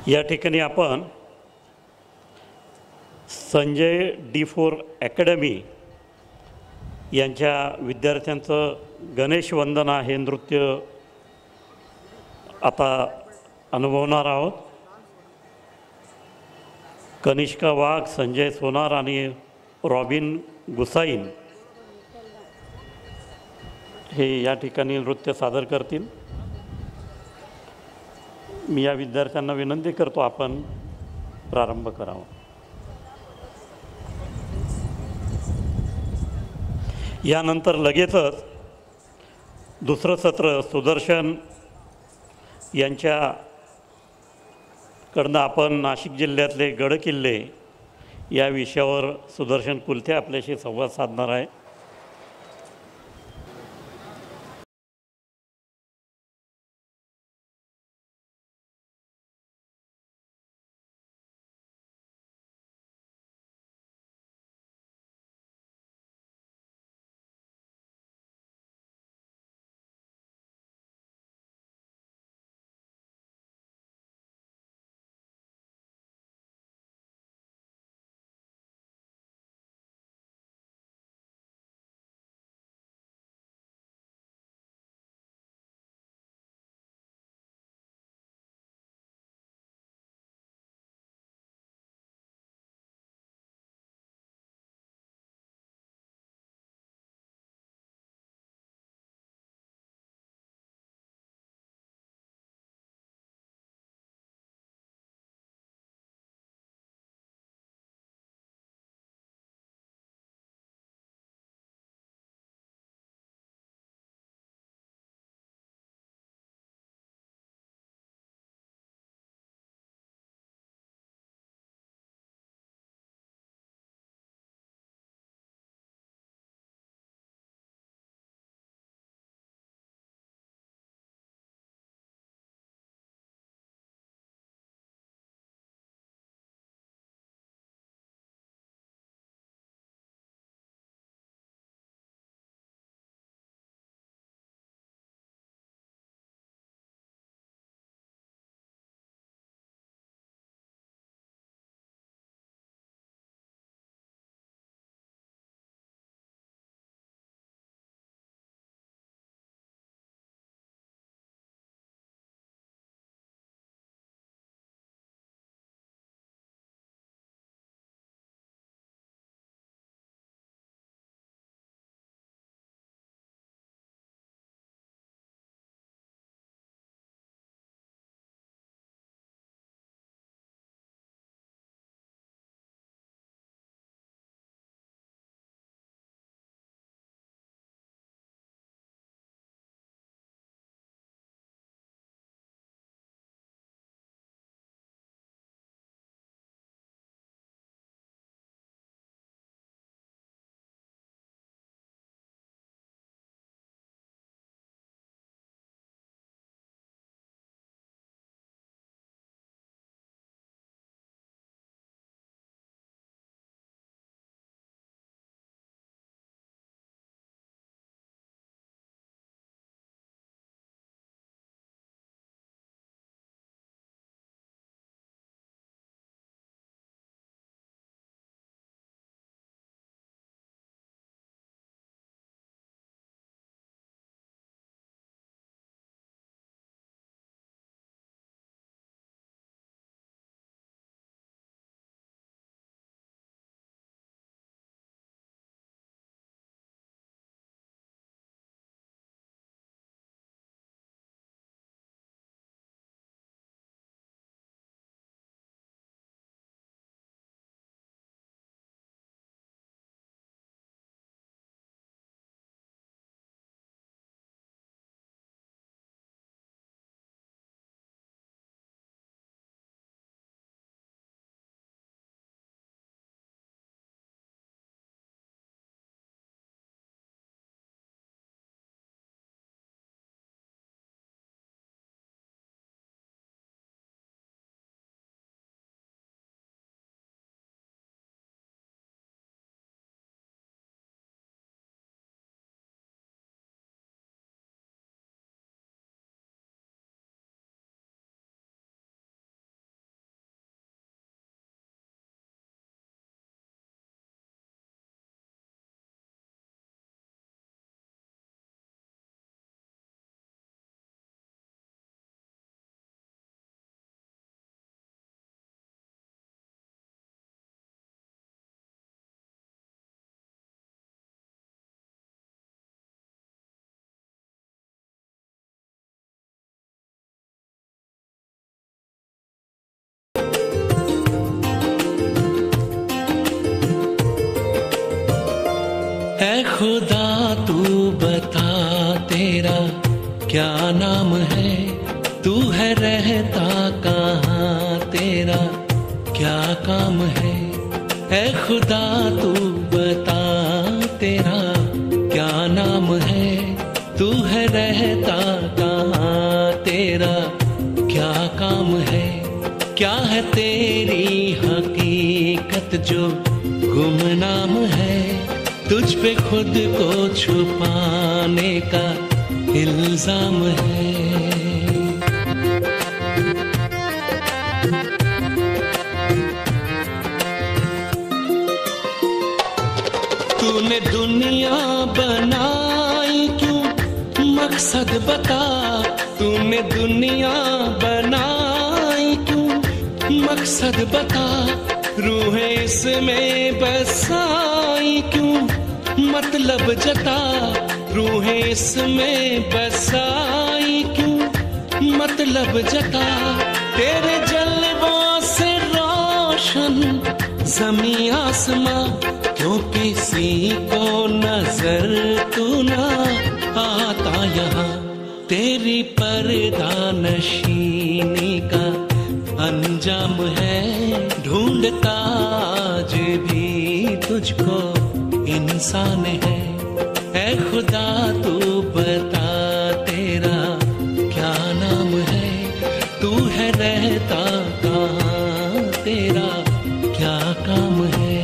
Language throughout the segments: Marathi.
या ठिकाणी आपण संजय D4 अकॅडमी यांच्या विद्यार्थ्यांचं गणेश वंदना हे नृत्य आता अनुभवणार आहोत। कनिष्का वाघ, संजय सोनार आणि रॉबिन गुसाईन हे या ठिकाणी नृत्य सादर करतील। मी या विद्यार्थ्यांना विनंती करतो आपण प्रारंभ करावा। यानंतर लगेचच दुसरं सत्र सुदर्शन यांच्याकडनं आपण नाशिक जिल्ह्यातले गडकिल्ले या विषयावर सुदर्शन कुलथे आपल्याशी संवाद साधणार आहे। खुदा तू बता तेरा क्या नाम है, तू है रहता कहाँ, तेरा क्या काम है। ऐ खुदा तू बता तेरा क्या नाम है, तू है रहता कहाँ, तेरा क्या काम है। क्या है तेरी हकीकत जो गुमनाम है, तुझ पे खुद को छुपाने का इल्जाम है। तूने दुनिया बनाई क्यों, मकसद बता। तूने दुनिया बनाई क्यों, मकसद बता। रूहें इसमें बसाई क्यों, मतलब जता। रूहें इसमें बसाई क्यों, मतलब जता। तेरे जलवों से रोशन ज़मीं आसमां, क्यों किसी को नजर तू ना आता यहाँ। तेरी पर्दा नशीनी का अंजाम है, ढूंढता आज भी तुझको इंसान है। ऐ खुदा तू बता तेरा क्या नाम है, तू है रहता कहाँ, तेरा क्या काम है।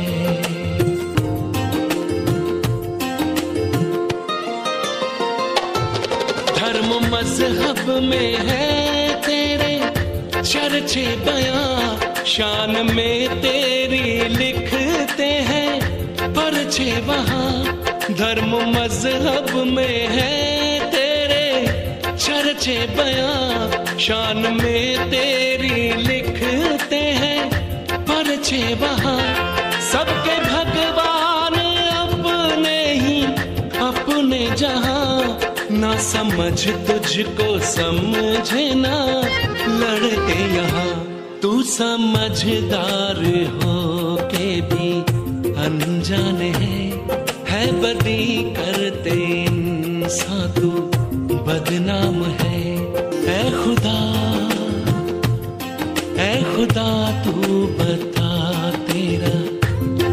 धर्म मजहब में है तेरे चर्चे बयां, शान में तेरी लिखते हैं पर्चे वहाँ। धर्म मजहब में है तेरे चर्चे बयां, शान में तेरी लिखते हैं पर्चे वहाँ। सबके भगवान अपने ही अपने जहाँ, ना समझ तुझको समझे ना लड़के यहाँ। तू समझदार हो के भी अनजान है बदी करते इंसान तू बदनाम है। ऐ खुदा तू बता तेरा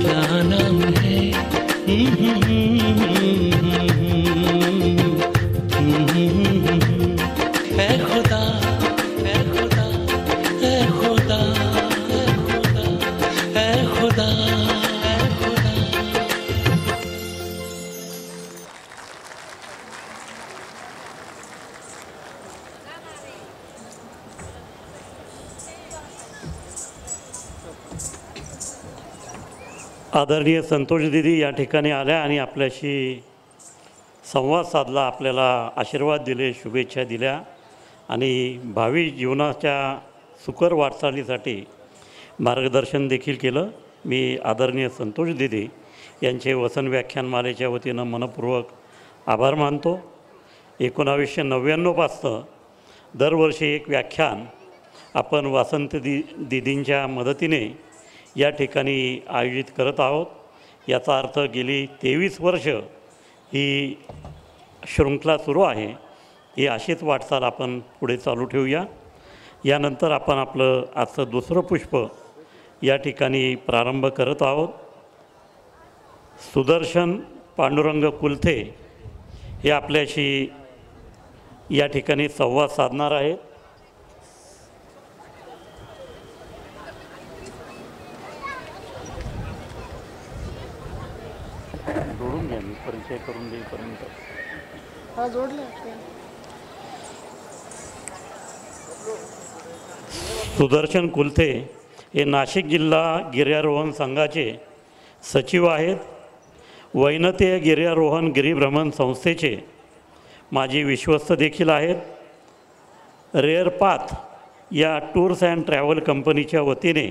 क्या नाम है। ऐ खुदा, ऐ खुदा, ऐ खुदा, ऐ खुदा, ऐ खुदा, ऐ खुदा। आदरणीय संतोष दीदी या ठिकाणी आल्या आणि आपल्याशी संवाद साधला, आपल्याला आशीर्वाद दिले, शुभेच्छा दिल्या आणि भावी जीवनाच्या सुकर वाटचालीसाठी मार्गदर्शन देखील केलं. मी आदरणीय संतोष दीदी यांचे वसन व्याख्यानमालेच्या वतीनं मनपूर्वक आभार मानतो. 1999 पासून दरवर्षी एक व्याख्यान आपण वासंत दीदींच्या मदतीने या ठिकाणी आयोजित करत आहोत. याचा अर्थ गेली 23 वर्ष ही शृंखला सुरू आहे. ही अशीच वाटचाल आपण पुढे चालू ठेवूया. यानंतर आपण आपलं आजचं दुसरं पुष्प या ठिकाणी प्रारंभ करत आहोत. सुदर्शन पांडुरंग कुलथे हे आपल्याशी या ठिकाणी संवाद साधणार आहेत. जोडून घ्या, मी परिचय करून देईपर्यंत. हा जोडले. सुदर्शन कुलथे हे नाशिक जिल्हा गिर्यारोहण संघाचे सचिव आहेत. वैनतेय गिर्यारोहण गिरिभ्रमण संस्थेचे माजी विश्वस्त देखील आहेत. रेअर पाथ या टूर्स अँड ट्रॅव्हल कंपनीच्या वतीने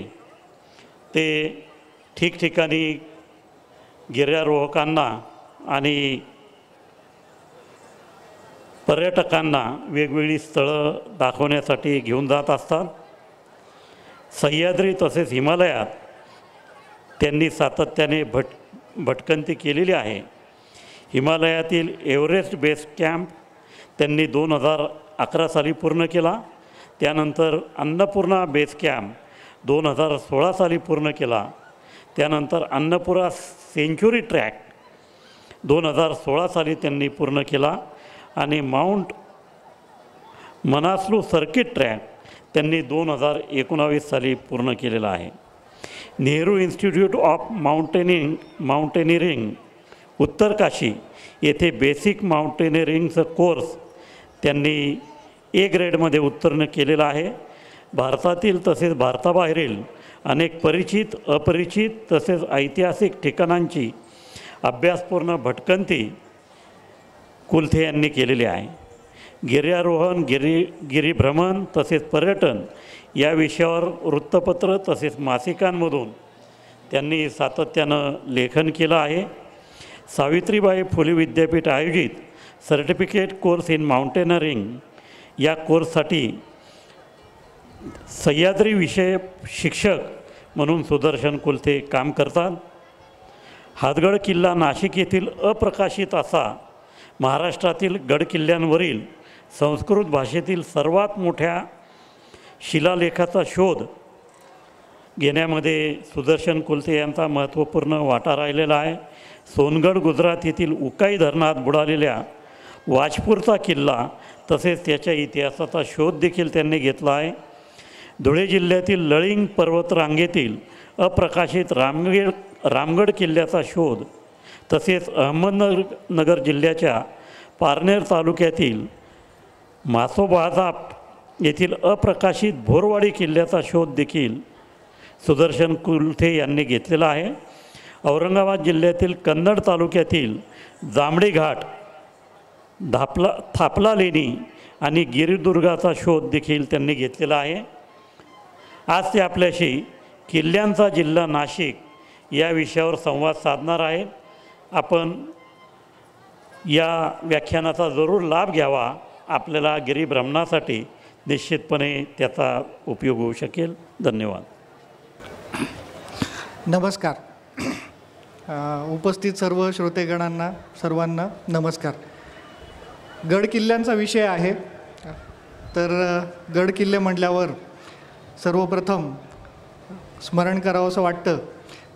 ते ठिकठिकाणी गिर्यारोहकांना आणि पर्यटकांना वेगवेगळी स्थळं दाखवण्यासाठी घेऊन जात असतात. सह्याद्री तसेच हिमालयात त्यांनी सातत्याने भटकंती केलेली आहे. हिमालयातील एव्हरेस्ट बेस कॅम्प त्यांनी 2011 साली पूर्ण केला. त्यानंतर अन्नपूर्णा बेस कॅम्प 2016 साली पूर्ण केला. त्यानंतर अन्नपूर्णा सेंच्युरी ट्रॅक 2016 साली त्यांनी पूर्ण केला आणि माउंट मनासलू सर्किट ट्रॅक त्यांनी 2019 साली पूर्ण केलेला आहे. नेहरू इन्स्टिट्यूट ऑफ माउंटेनिअरिंग उत्तर काशी येथे बेसिक माउंटेनिअरिंगचं कोर्स त्यांनी ए ग्रेडमध्ये उत्तीर्ण केलेला आहे. भारतातील तसेच भारताबाहेरील अनेक परिचित अपरिचित तसेच ऐतिहासिक ठिकाणांची अभ्यासपूर्ण भटकंती कुलथे यांनी केलेली आहे. गिर्यारोहण गिरीभ्रमण तसेच पर्यटन या विषयावर वृत्तपत्र तसेच मासिकांमधून त्यांनी सातत्यानं लेखन केलं आहे. सावित्रीबाई फुले विद्यापीठ आयोजित सर्टिफिकेट कोर्स इन माउंटेनरिंग या कोर्ससाठी सह्याद्री विषय शिक्षक म्हणून सुदर्शन कुलथे काम करतात. हातगड किल्ला नाशिक येथील अप्रकाशित असा महाराष्ट्रातील गडकिल्ल्यांवरील संस्कृत भाषेतील सर्वात मोठ्या शिलालेखाचा शोध घेण्यामध्ये सुदर्शन कुलथे यांचा महत्त्वपूर्ण वाटा राहिलेला आहे. सोनगड गुजरात येथील उकाई धरणात बुडालेल्या वाजपूरचा किल्ला तसेच त्याच्या इतिहासाचा शोध देखील त्यांनी घेतला आहे. धुळे जिल्ह्यातील लळिंग पर्वतरांगेतील अप्रकाशित रामगड किल्ल्याचा शोध तसेच अहमदनगर जिल्ह्याच्या पारनेर तालुक्यातील मासोबाजाप येथील अप्रकाशित भोरवाडी किल्ल्याचा शोध देखील सुदर्शन कुलथे यांनी घेतलेला आहे. औरंगाबाद जिल्ह्यातील कन्नड तालुक्यातील जांभळी घाट थापला लेणी आणि गिरिदुर्गाचा शोध देखील त्यांनी घेतलेला आहे. आज ते आपल्याशी किल्ल्यांचा जिल्हा नाशिक या विषयावर संवाद साधणार आहेत. आपण या व्याख्यानाचा जरूर लाभ घ्यावा. आपल्याला गिरिभ्रमणासाठी निश्चितपणे त्याचा उपयोग होऊ शकेल. धन्यवाद. नमस्कार. उपस्थित सर्व श्रोतेगणांना सर्वांना नमस्कार. गड किल्ल्यांचा विषय आहे. तर गड किल्ले म्हटल्यावर सर्वप्रथम स्मरण करावं असं वाटतं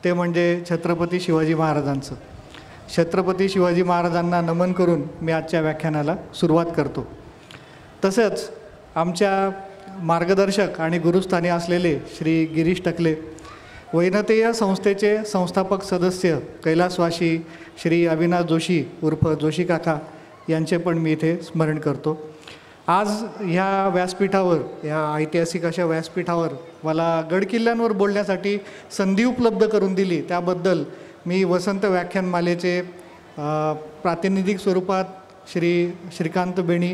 ते म्हणजे छत्रपती शिवाजी महाराजांचं. छत्रपती शिवाजी महाराजांना नमन करून मी आजच्या व्याख्यानाला सुरुवात करतो. तसंच आमच्या मार्गदर्शक आणि गुरुस्थानी असलेले श्री गिरीश टकले, वैनतेय संस्थेचे संस्थापक सदस्य कैलासवासी श्री अविनाश जोशी उर्फ जोशी काका यांचे पण मी इथे स्मरण करतो. आज ह्या व्यासपीठावर, ह्या ऐतिहासिक अशा व्यासपीठावर मला गडकिल्ल्यांवर बोलण्यासाठी संधी उपलब्ध करून दिली त्याबद्दल मी वसंत व्याख्यानमालेचे प्रातिनिधिक स्वरूपात श्रीकांत बेणी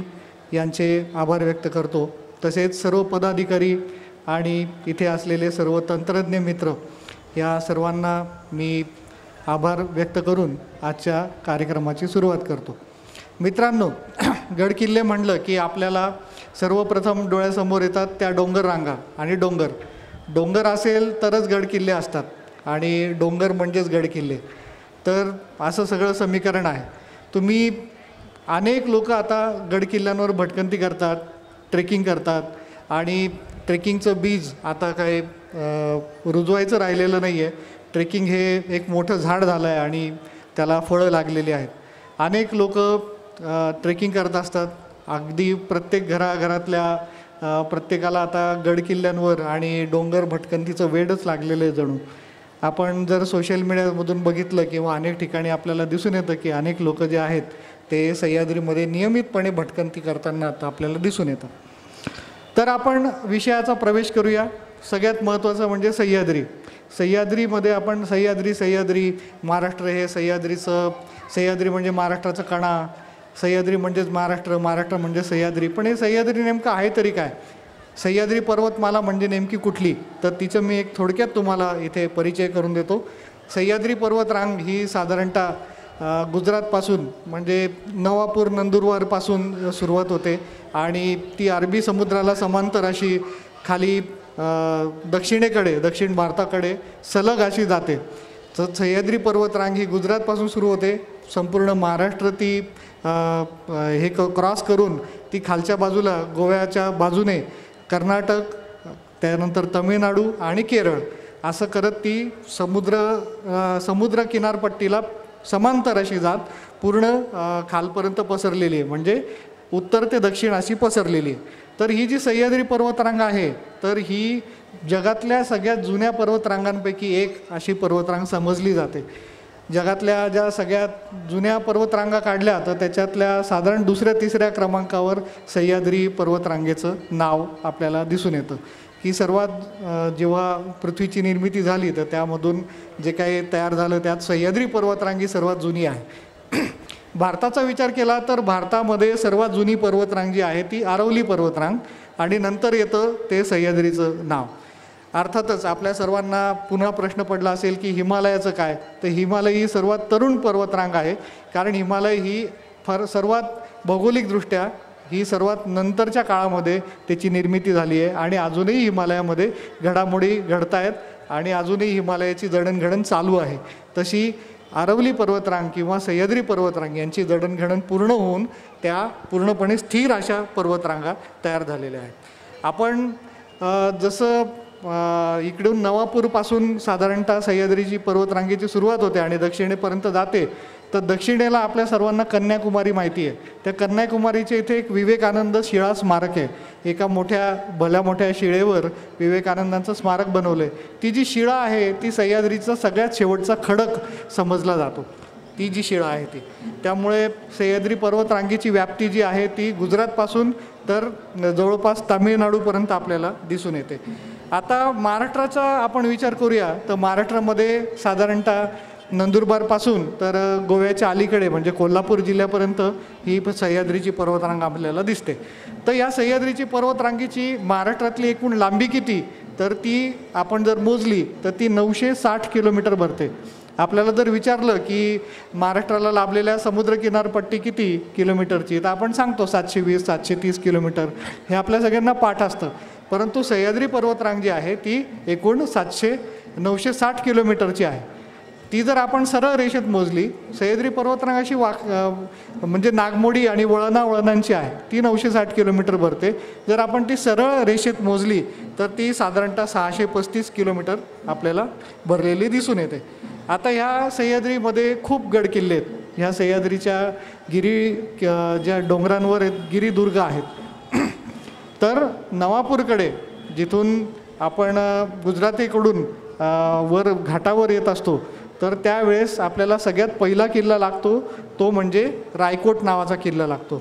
यांचे आभार व्यक्त करतो. तसेच सर्व पदाधिकारी आणि इथे असलेले सर्व तंत्रज्ञ मित्र या सर्वांना मी आभार व्यक्त करून आजच्या कार्यक्रमाची सुरुवात करतो. मित्रांनो, गडकिल्ले म्हणलं की आपल्याला सर्वप्रथम डोळ्यासमोर येतात त्या डोंगर रांगा आणि डोंगर असेल तरच गडकिल्ले असतात आणि डोंगर म्हणजेच गडकिल्ले. तर असं सगळं समीकरण आहे. तुम्ही अनेक लोक आता गडकिल्ल्यांवर भटकंती करतात, ट्रेकिंग करतात आणि ट्रेकिंगचं बीज आता काय रुजवायचं राहिलेलं नाही आहे. ट्रेकिंग हे एक मोठं झाड झालं आहे आणि त्याला फळं लागलेली आहेत. अनेक लोक ट्रेकिंग करत असतात. अगदी प्रत्येक घराघरातल्या प्रत्येकाला आता गडकिल्ल्यांवर आणि डोंगर भटकंतीचं वेडच लागलेलं आहे जणू. आपण जर सोशल मीडियामधून बघितलं किंवा अनेक ठिकाणी आपल्याला दिसून येतं की अनेक लोक जे आहेत ते सह्याद्रीमध्ये नियमितपणे भटकंती करताना आता आपल्याला दिसून येतं. तर आपण विषयाचा प्रवेश करूया. सगळ्यात महत्त्वाचं म्हणजे सह्याद्रीमध्ये आपण सह्याद्री महाराष्ट्र हे सह्याद्री म्हणजे महाराष्ट्राचा कणा, सह्याद्री म्हणजेच महाराष्ट्र म्हणजे सह्याद्री. पण हे सह्याद्री नेमकं आहे तरी काय? सह्याद्री पर्वतमाला म्हणजे नेमकी कुठली? तर तिचं मी एक थोडक्यात तुम्हाला इथे परिचय करून देतो. सह्याद्री पर्वतरांग ही साधारणतः गुजरातपासून म्हणजे नवापूर नंदुरबारपासून सुरुवात होते आणि ती अरबी समुद्राला समांतर अशी खाली दक्षिण भारताकडे सलग अशी जाते. तर सह्याद्री पर्वतरांग ही गुजरातपासून सुरू होते, संपूर्ण महाराष्ट्र ती हे क्रॉस करून ती खालच्या बाजूला गोव्याच्या बाजूने कर्नाटक, त्यानंतर तमिळनाडू आणि केरळ असं करत ती समुद्र किनारपट्टीला समांतर अशी जात पूर्ण खालपर्यंत पसरलेली आहे, म्हणजे उत्तर ते दक्षिण अशी पसरलेली आहे. तर ही जी सह्याद्री पर्वतरांग आहे तर ही जगातल्या सगळ्यात जुन्या पर्वतरांगांपैकी एक अशी पर्वतरांग समजली जाते. जगातल्या ज्या सगळ्यात जुन्या पर्वतरांगा काढल्या तर त्याच्यातल्या साधारण 2ऱ्या-3ऱ्या क्रमांकावर सह्याद्री पर्वतरांगेचं नाव आपल्याला दिसून येतं. की सर्वात जेव्हा पृथ्वीची निर्मिती झाली तर त्यामधून जे काही तयार झालं त्यात सह्याद्री पर्वतरांगी सर्वात जुनी आहे. भारताचा विचार केला तर भारतामध्ये सर्वात जुनी पर्वतरांग जी आहे ती आरवली पर्वतरांग आणि नंतर येतं ते सह्याद्रीचं नाव. अर्थातच आपल्या सर्वांना पुन्हा प्रश्न पडला असेल की हिमालयाचं काय, तर हिमालय ही सर्वात तरुण पर्वतरांग आहे, कारण हिमालय ही सर्वात भौगोलिकदृष्ट्या ही सर्वात नंतरच्या काळामध्ये त्याची निर्मिती झाली आहे आणि अजूनही हिमालयामध्ये घडामोडी घडत आहेत आणि अजूनही हिमालयाची जडणघडण चालू आहे. तशी आरवली पर्वतरांग किंवा सह्याद्री पर्वतरांग यांची जडणघडण पूर्ण होऊन त्या पूर्णपणे स्थिर अशा पर्वतरांगा तयार झालेल्या आहेत. आपण जसं इकडून नवापूरपासून साधारणतः सह्याद्रीची पर्वतरांगेची सुरुवात होते आणि दक्षिणेपर्यंत जाते, तर दक्षिणेला आपल्या सर्वांना कन्याकुमारी माहिती आहे. त्या कन्याकुमारीचे इथे एक विवेकानंद शिळा स्मारक आहे. एका भल्या मोठ्या शिळेवर विवेकानंदांचं स्मारक बनवलं आहे. ती जी शिळा आहे ती सह्याद्रीचा सगळ्यात शेवटचा खडक समजला जातो, ती जी शिळा आहे ती. त्यामुळे सह्याद्री पर्वतरांगेची व्याप्ती जी आहे ती गुजरातपासून तर जवळपास तामिळनाडूपर्यंत आपल्याला दिसून येते. आता महाराष्ट्राचा आपण विचार करूया तर महाराष्ट्रामध्ये साधारणतः नंदुरबारपासून तर गोव्याच्या अलीकडे म्हणजे कोल्हापूर जिल्ह्यापर्यंत ही सह्याद्रीची पर्वतरांग आपल्याला दिसते. तर या सह्याद्रीची पर्वतरांगेची महाराष्ट्रातली एकूण लांबी किती, तर ती आपण जर मोजली तर ती 960 किलोमीटर भरते. आपल्याला जर विचारलं की महाराष्ट्राला लाभलेल्या समुद्र किनारपट्टी किती किलोमीटरची, तर आपण सांगतो 720-730 किलोमीटर, हे आपल्या सगळ्यांना पाठ असतं. परंतु सह्याद्री पर्वतरांग जी आहे ती एकूण 960 किलोमीटरची आहे. ती जर आपण सरळ रेषेत मोजली, सह्याद्री पर्वतरांग अशी म्हणजे नागमोडी आणि वळणांची आहे, ती 960 किलोमीटर भरते. जर आपण ती सरळ रेषेत मोजली तर ती साधारणतः 635 किलोमीटर आपल्याला भरलेली दिसून येते. आता ह्या सह्याद्रीमध्ये खूप गड किल्ले आहेत. ह्या सह्याद्रीच्या ज्या डोंगरांवर गिरिदुर्ग आहेत. तर नवापूरकडे जिथून आपण गुजरातीकडून वर घाटावर येत असतो तर त्यावेळेस आपल्याला सगळ्यात पहिला किल्ला लागतो तो म्हणजे रायकोट नावाचा किल्ला लागतो.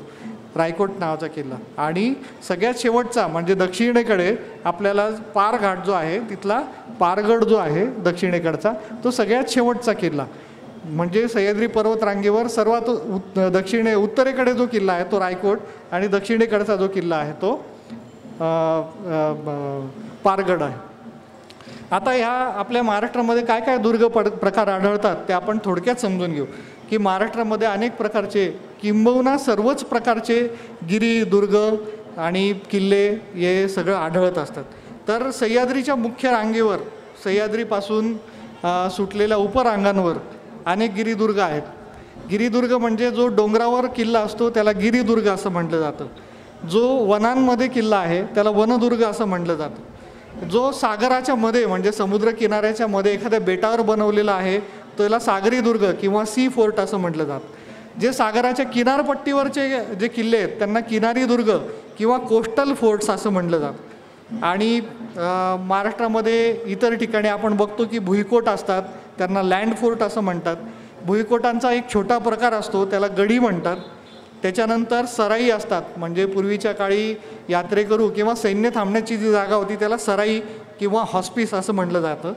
रायकोट नावाचा किल्ला. आणि सगळ्यात शेवटचा म्हणजे दक्षिणेकडे आपल्याला पार घाट जो आहे तिथला पारगड जो आहे दक्षिणेकडचा तो सगळ्यात शेवटचा किल्ला. म्हणजे सह्याद्री पर्वतरांगेवर सर्वात उत्तरेकडे जो किल्ला आहे तो रायकोट आणि दक्षिणेकडचा जो किल्ला आहे तो पारगड आहे. आता ह्या आपल्या महाराष्ट्रामध्ये काय काय दुर्ग प्रकार आढळतात ते आपण थोडक्यात समजून घेऊ. की महाराष्ट्रामध्ये अनेक प्रकारचे किंबहुना सर्वच प्रकारचे दुर्ग आणि किल्ले हे सगळं आढळत असतात. तर सह्याद्रीच्या मुख्य रांगेवर सह्याद्रीपासून सुटलेल्या उपरांगांवर अनेक गिरिदुर्ग आहेत. गिरिदुर्ग म्हणजे जो डोंगरावर किल्ला असतो त्याला गिरिदुर्ग असं म्हटलं जातं. जो वनांमध्ये किल्ला आहे त्याला वनदुर्ग असं म्हटलं जातं. जो सागराच्या मध्ये म्हणजे समुद्र किनाऱ्याच्या मध्ये एखाद्या बेटावर बनवलेला आहे त्याला सागरी दुर्ग किंवा सी फोर्ट असं म्हटलं जातं. जे सागराच्या किनारपट्टीवरचे जे किल्ले आहेत त्यांना किनारी दुर्ग किंवा कोस्टल फोर्ट्स असं म्हटलं जातं. आणि महाराष्ट्रामध्ये इतर ठिकाणी आपण बघतो की भुईकोट असतात, त्यांना लँड फोर्ट असं म्हणतात. भुईकोटांचा एक छोटा प्रकार असतो त्याला गडी म्हणतात. त्याच्यानंतर सराई असतात, म्हणजे पूर्वीच्या काळी यात्रेकरू किंवा सैन्य थांबण्याची जी जागा होती त्याला सराई किंवा हॉस्पिस असं म्हटलं जातं.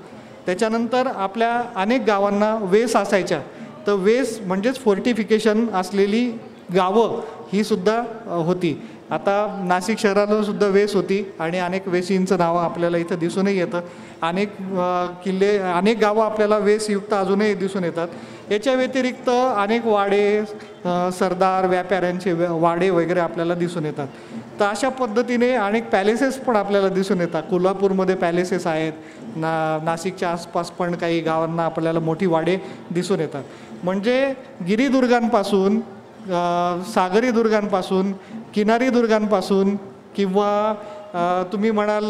त्याच्यानंतर आपल्या अनेक गावांना वेस असायच्या, तर वेस म्हणजेच फोर्टिफिकेशन असलेली गावं ही सुद्धा होती. आता नाशिक शहराला सुद्धा वेस होती आणि अनेक वेसींचं नावं आपल्याला इथं दिसूनही येतं. अनेक किल्ले अनेक गावं आपल्याला वेसयुक्त अजूनही दिसून येतात. याच्या व्यतिरिक्त अनेक वाडे, सरदार व्यापाऱ्यांचे वाडे वगैरे आपल्याला दिसून येतात. तर अशा पद्धतीने अनेक पॅलेसेस पण आपल्याला दिसून येतात. कोल्हापूरमध्ये पॅलेसेस आहेत, नाशिकच्या आसपास पण काही गावांना आपल्याला मोठी वाडे दिसून येतात. म्हणजे गिरिदुर्गांपासून सागरी दुर्गांपासून किनारी दुर्गांपासून किंवा तुम्ही म्हणाल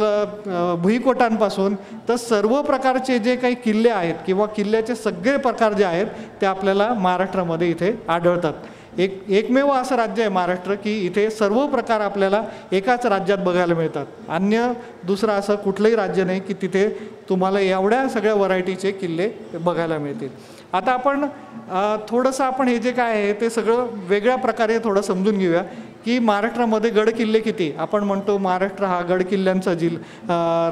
भुईकोटांपासून तर सर्व प्रकारचे जे काही किल्ले आहेत किंवा किल्ल्याचे सगळे प्रकार जे आहेत ते आपल्याला महाराष्ट्रामध्ये इथे आढळतात. एकमेव असं राज्य आहे महाराष्ट्र की इथे सर्व प्रकार आपल्याला एकाच राज्यात बघायला मिळतात. अन्य दुसरं असं कुठलंही राज्य नाही की तिथे तुम्हाला एवढ्या सगळ्या व्हरायटीचे किल्ले बघायला मिळतील. आता आपण थोडंसं आपण हे जे काय आहे ते सगळं वेगळ्या प्रकारे थोडं समजून घेऊया की महाराष्ट्रामध्ये गड किल्ले किती. आपण म्हणतो महाराष्ट्र हा गड किल्ल्यांचा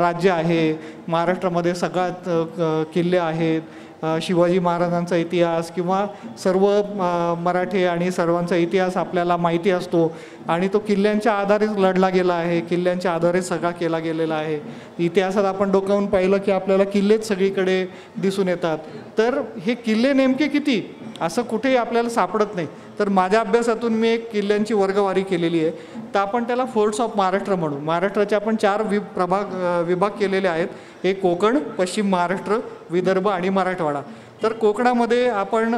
राज्य आहे. महाराष्ट्रामध्ये सगळ्यात किल्ले आहेत. शिवाजी महाराजांचा इतिहास किंवा सर्व मराठी आणि सर्वांचा इतिहास आपल्याला माहिती असतो आणि तो किल्ल्यांच्या आधारेच लढला गेला आहे. किल्ल्यांच्या आधारे सगळा केला गेलेला आहे. इतिहासात आपण डोकावून पाहिलं की आपल्याला किल्लेच सगळीकडे दिसून येतात. तर हे किल्ले नेमके किती असं कुठेही आपल्याला सापडत नाही. तर माझ्या अभ्यासातून मी एक किल्ल्यांची वर्गवारी केलेली आहे. तर आपण त्याला फोर्ट्स ऑफ महाराष्ट्र म्हणू. महाराष्ट्राचे आपण 4 विभाग केलेले आहेत. एक कोकण, पश्चिम महाराष्ट्र, विदर्भ आणि मराठवाडा. तर कोकणामध्ये आपण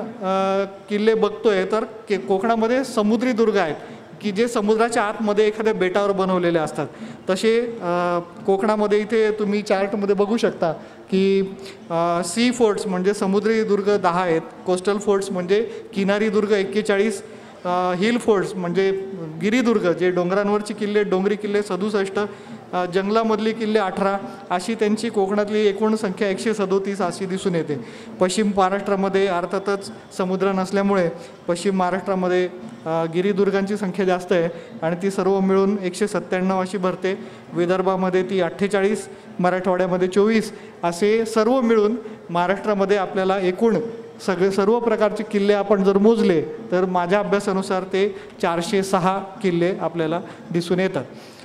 किल्ले बघतोय तर कोकणामध्ये समुद्री दुर्ग आहेत की जे समुद्राच्या आतमध्ये एखाद्या बेटावर बनवलेले असतात. तसे कोकणामध्ये इथे तुम्ही चार्टमध्ये बघू शकता की सी फोर्ट्स म्हणजे समुद्री दुर्ग 10 आहेत. कोस्टल फोर्ट्स म्हणजे किनारी दुर्ग 41, हिल फोर्ट्स म्हणजे गिरिदुर्ग जे डोंगरांवरची किल्ले डोंगरी किल्ले 67, जंगलामधली किल्ले 18 अशी त्यांची कोकणातली एकूण संख्या 137 अशी दिसून येते. पश्चिम महाराष्ट्रामध्ये अर्थातच समुद्र नसल्यामुळे पश्चिम महाराष्ट्रामध्ये गिरिदुर्गांची संख्या जास्त आहे आणि ती सर्व मिळून 197 अशी भरते. विदर्भामध्ये ती 48, मराठवाड्यामध्ये 24 असे सर्व मिळून महाराष्ट्रामध्ये आपल्याला एकूण सर्व प्रकारचे किल्ले आपण जर मोजले तर माझ्या अभ्यासानुसार ते 406 किल्ले आपल्याला दिसून येतात.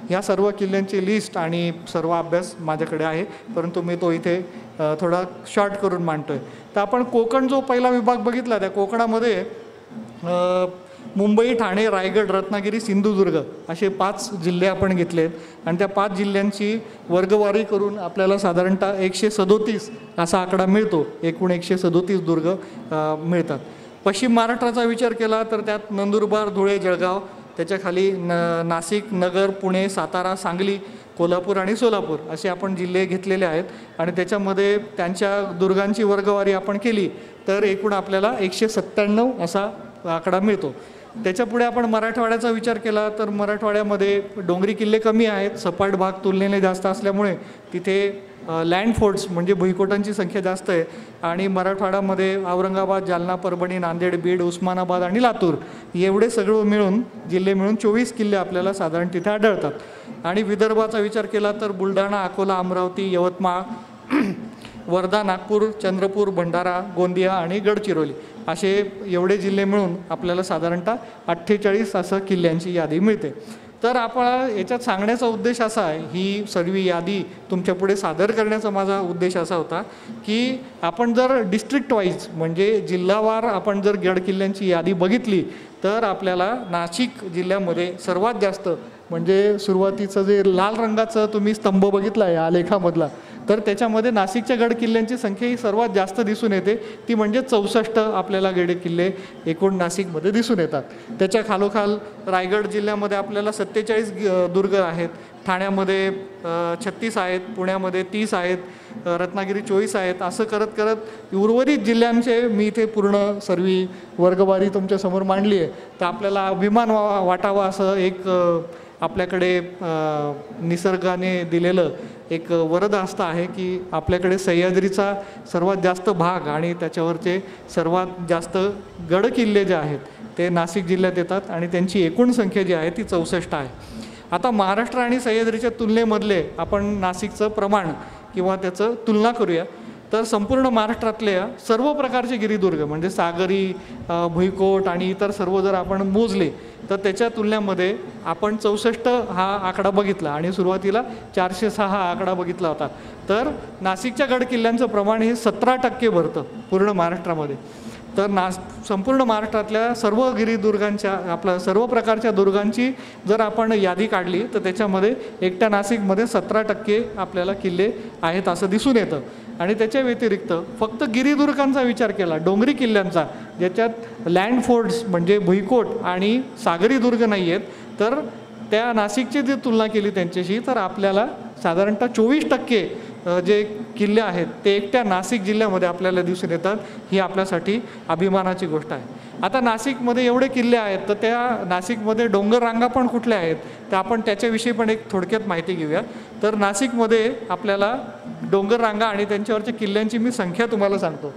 ह्या सर्व किल्ल्यांची लिस्ट आणि सर्व अभ्यास माझ्याकडे आहे परंतु मी तो इथे थोडा शॉर्ट करून मांडतोय. तर आपण कोकण जो पहिला विभाग बघितला त्या कोकणामध्ये मुंबई, ठाणे, रायगड, रत्नागिरी, सिंधुदुर्ग असे 5 जिल्हे आपण घेतले आहेत आणि त्या 5 जिल्ह्यांची वर्गवारी करून आपल्याला साधारणतः 137 असा आकडा मिळतो. एकूण 137 दुर्ग मिळतात. पश्चिम महाराष्ट्राचा विचार केला तर त्यात नंदुरबार, धुळे, जळगाव, त्याच्या खाली नाशिक, नगर, पुणे, सातारा, सांगली, कोल्हापूर आणि सोलापूर असे आपण जिल्हे घेतलेले आहेत आणि त्याच्यामध्ये त्यांच्या दुर्गांची वर्गवारी आपण केली तर एकूण आपल्याला 197 असा आकडा मिळतो. त्याच्यापुढे आपण मराठवाड्याचा विचार केला तर मराठवाड्यामध्ये डोंगरी किल्ले कमी आहेत. सपाट भाग तुलनेने जास्त असल्यामुळे तिथे लँड फोर्ट्स म्हणजे भुईकोटांची संख्या जास्त आहे आणि मराठवाड्यामध्ये औरंगाबाद, जालना, परभणी, नांदेड, बीड, उस्मानाबाद आणि लातूर एवढे सगळं मिळून जिल्हे मिळून 24 किल्ले आपल्याला साधारण तिथे आढळतात. आणि विदर्भाचा विचार केला तर बुलढाणा, अकोला, अमरावती, यवतमाळ, वर्धा, नागपूर, चंद्रपूर, भंडारा, गोंदिया आणि गडचिरोली असे एवढे जिल्हे मिळून आपल्याला साधारणतः 48 असं किल्ल्यांची यादी मिळते. तर आपण याच्यात सांगण्याचा उद्देश असा आहे, ही सर्व यादी तुमच्यापुढे सादर करण्याचा माझा उद्देश असा होता की आपण जर डिस्ट्रिक्ट वाईज म्हणजे जिल्हावार आपण जर गड किल्ल्यांची यादी बघितली तर आपल्याला नाशिक जिल्ह्यामध्ये सर्वात जास्त म्हणजे सुरुवातीचं जे लाल रंगाचं तुम्ही स्तंभ बघितला आहे आलेखामधला तर त्याच्यामध्ये नाशिकच्या गड किल्ल्यांची संख्या ही सर्वात जास्त दिसून येते. ती म्हणजे 64 आपल्याला गड किल्ले एकूण नाशिकमध्ये दिसून येतात. त्याच्या खालोखाल रायगड जिल्ह्यामध्ये आपल्याला 47 दुर्ग आहेत. ठाण्यामध्ये 36 आहेत, पुण्यामध्ये 30 आहेत, रत्नागिरी 24 आहेत. असं करत करत उर्वरित जिल्ह्यांचे मी इथे पूर्ण सर्व वर्गवारी तुमच्यासमोर मांडली आहे. तर आपल्याला अभिमान वाटावा असं एक आपल्याकडे निसर्गाने दिलेलं एक वरदहस्त आहे की आपल्याकडे सह्याद्रीचा सर्वात जास्त भाग आणि त्याच्यावरचे सर्वात जास्त गड किल्ले जे आहेत ते नाशिक जिल्ह्यात येतात आणि त्यांची एकूण संख्या जी आहे ती 64 आहे. आता महाराष्ट्र आणि सह्याद्रीच्या तुलनेमधले आपण नाशिकचं प्रमाण किंवा त्याचं तुलना करूया तर संपूर्ण महाराष्ट्रातल्या सर्व प्रकारचे गिरिदुर्ग म्हणजे सागरी, भुईकोट आणि इतर सर्व जर आपण मोजले तर त्याच्या तुलनेमध्ये आपण 64 हा आकडा बघितला आणि सुरुवातीला 406 हा आकडा बघितला होता. तर नाशिकच्या गड किल्ल्यांचं प्रमाण हे 17% भरतं पूर्ण महाराष्ट्रामध्ये. तर संपूर्ण महाराष्ट्रातल्या सर्व गिरिदुर्गांच्या सर्व प्रकारच्या दुर्गांची जर आपण यादी काढली तर त्याच्यामध्ये एकट्या नाशिकमध्ये 17% आपल्याला किल्ले आहेत असं दिसून येतं. आणि त्याच्या व्यतिरिक्त फक्त गिरिदुर्गांचा विचार केला, डोंगरी किल्ल्यांचा, ज्याच्यात लँड फोर्ट्स म्हणजे भुईकोट आणि सागरी दुर्ग नाही आहेत, तर त्या नाशिकची जर तुलना केली त्यांच्याशी तर आपल्याला साधारणतः 24% जे किल्ले आहेत ते एकट्या नाशिक जिल्ह्यामध्ये आपल्याला दिसून येतात. ही आपल्यासाठी अभिमानाची गोष्ट आहे. आता नाशिकमध्ये एवढे किल्ले आहेत, तर त्या नाशिकमध्ये डोंगर रांगा पण कुठल्या आहेत तर आपण त्याच्याविषयी पण एक थोडक्यात माहिती घेऊया. तर नाशिकमध्ये आपल्याला डोंगर रांगा आणि त्यांच्यावरच्या किल्ल्यांची मी संख्या तुम्हाला सांगतो.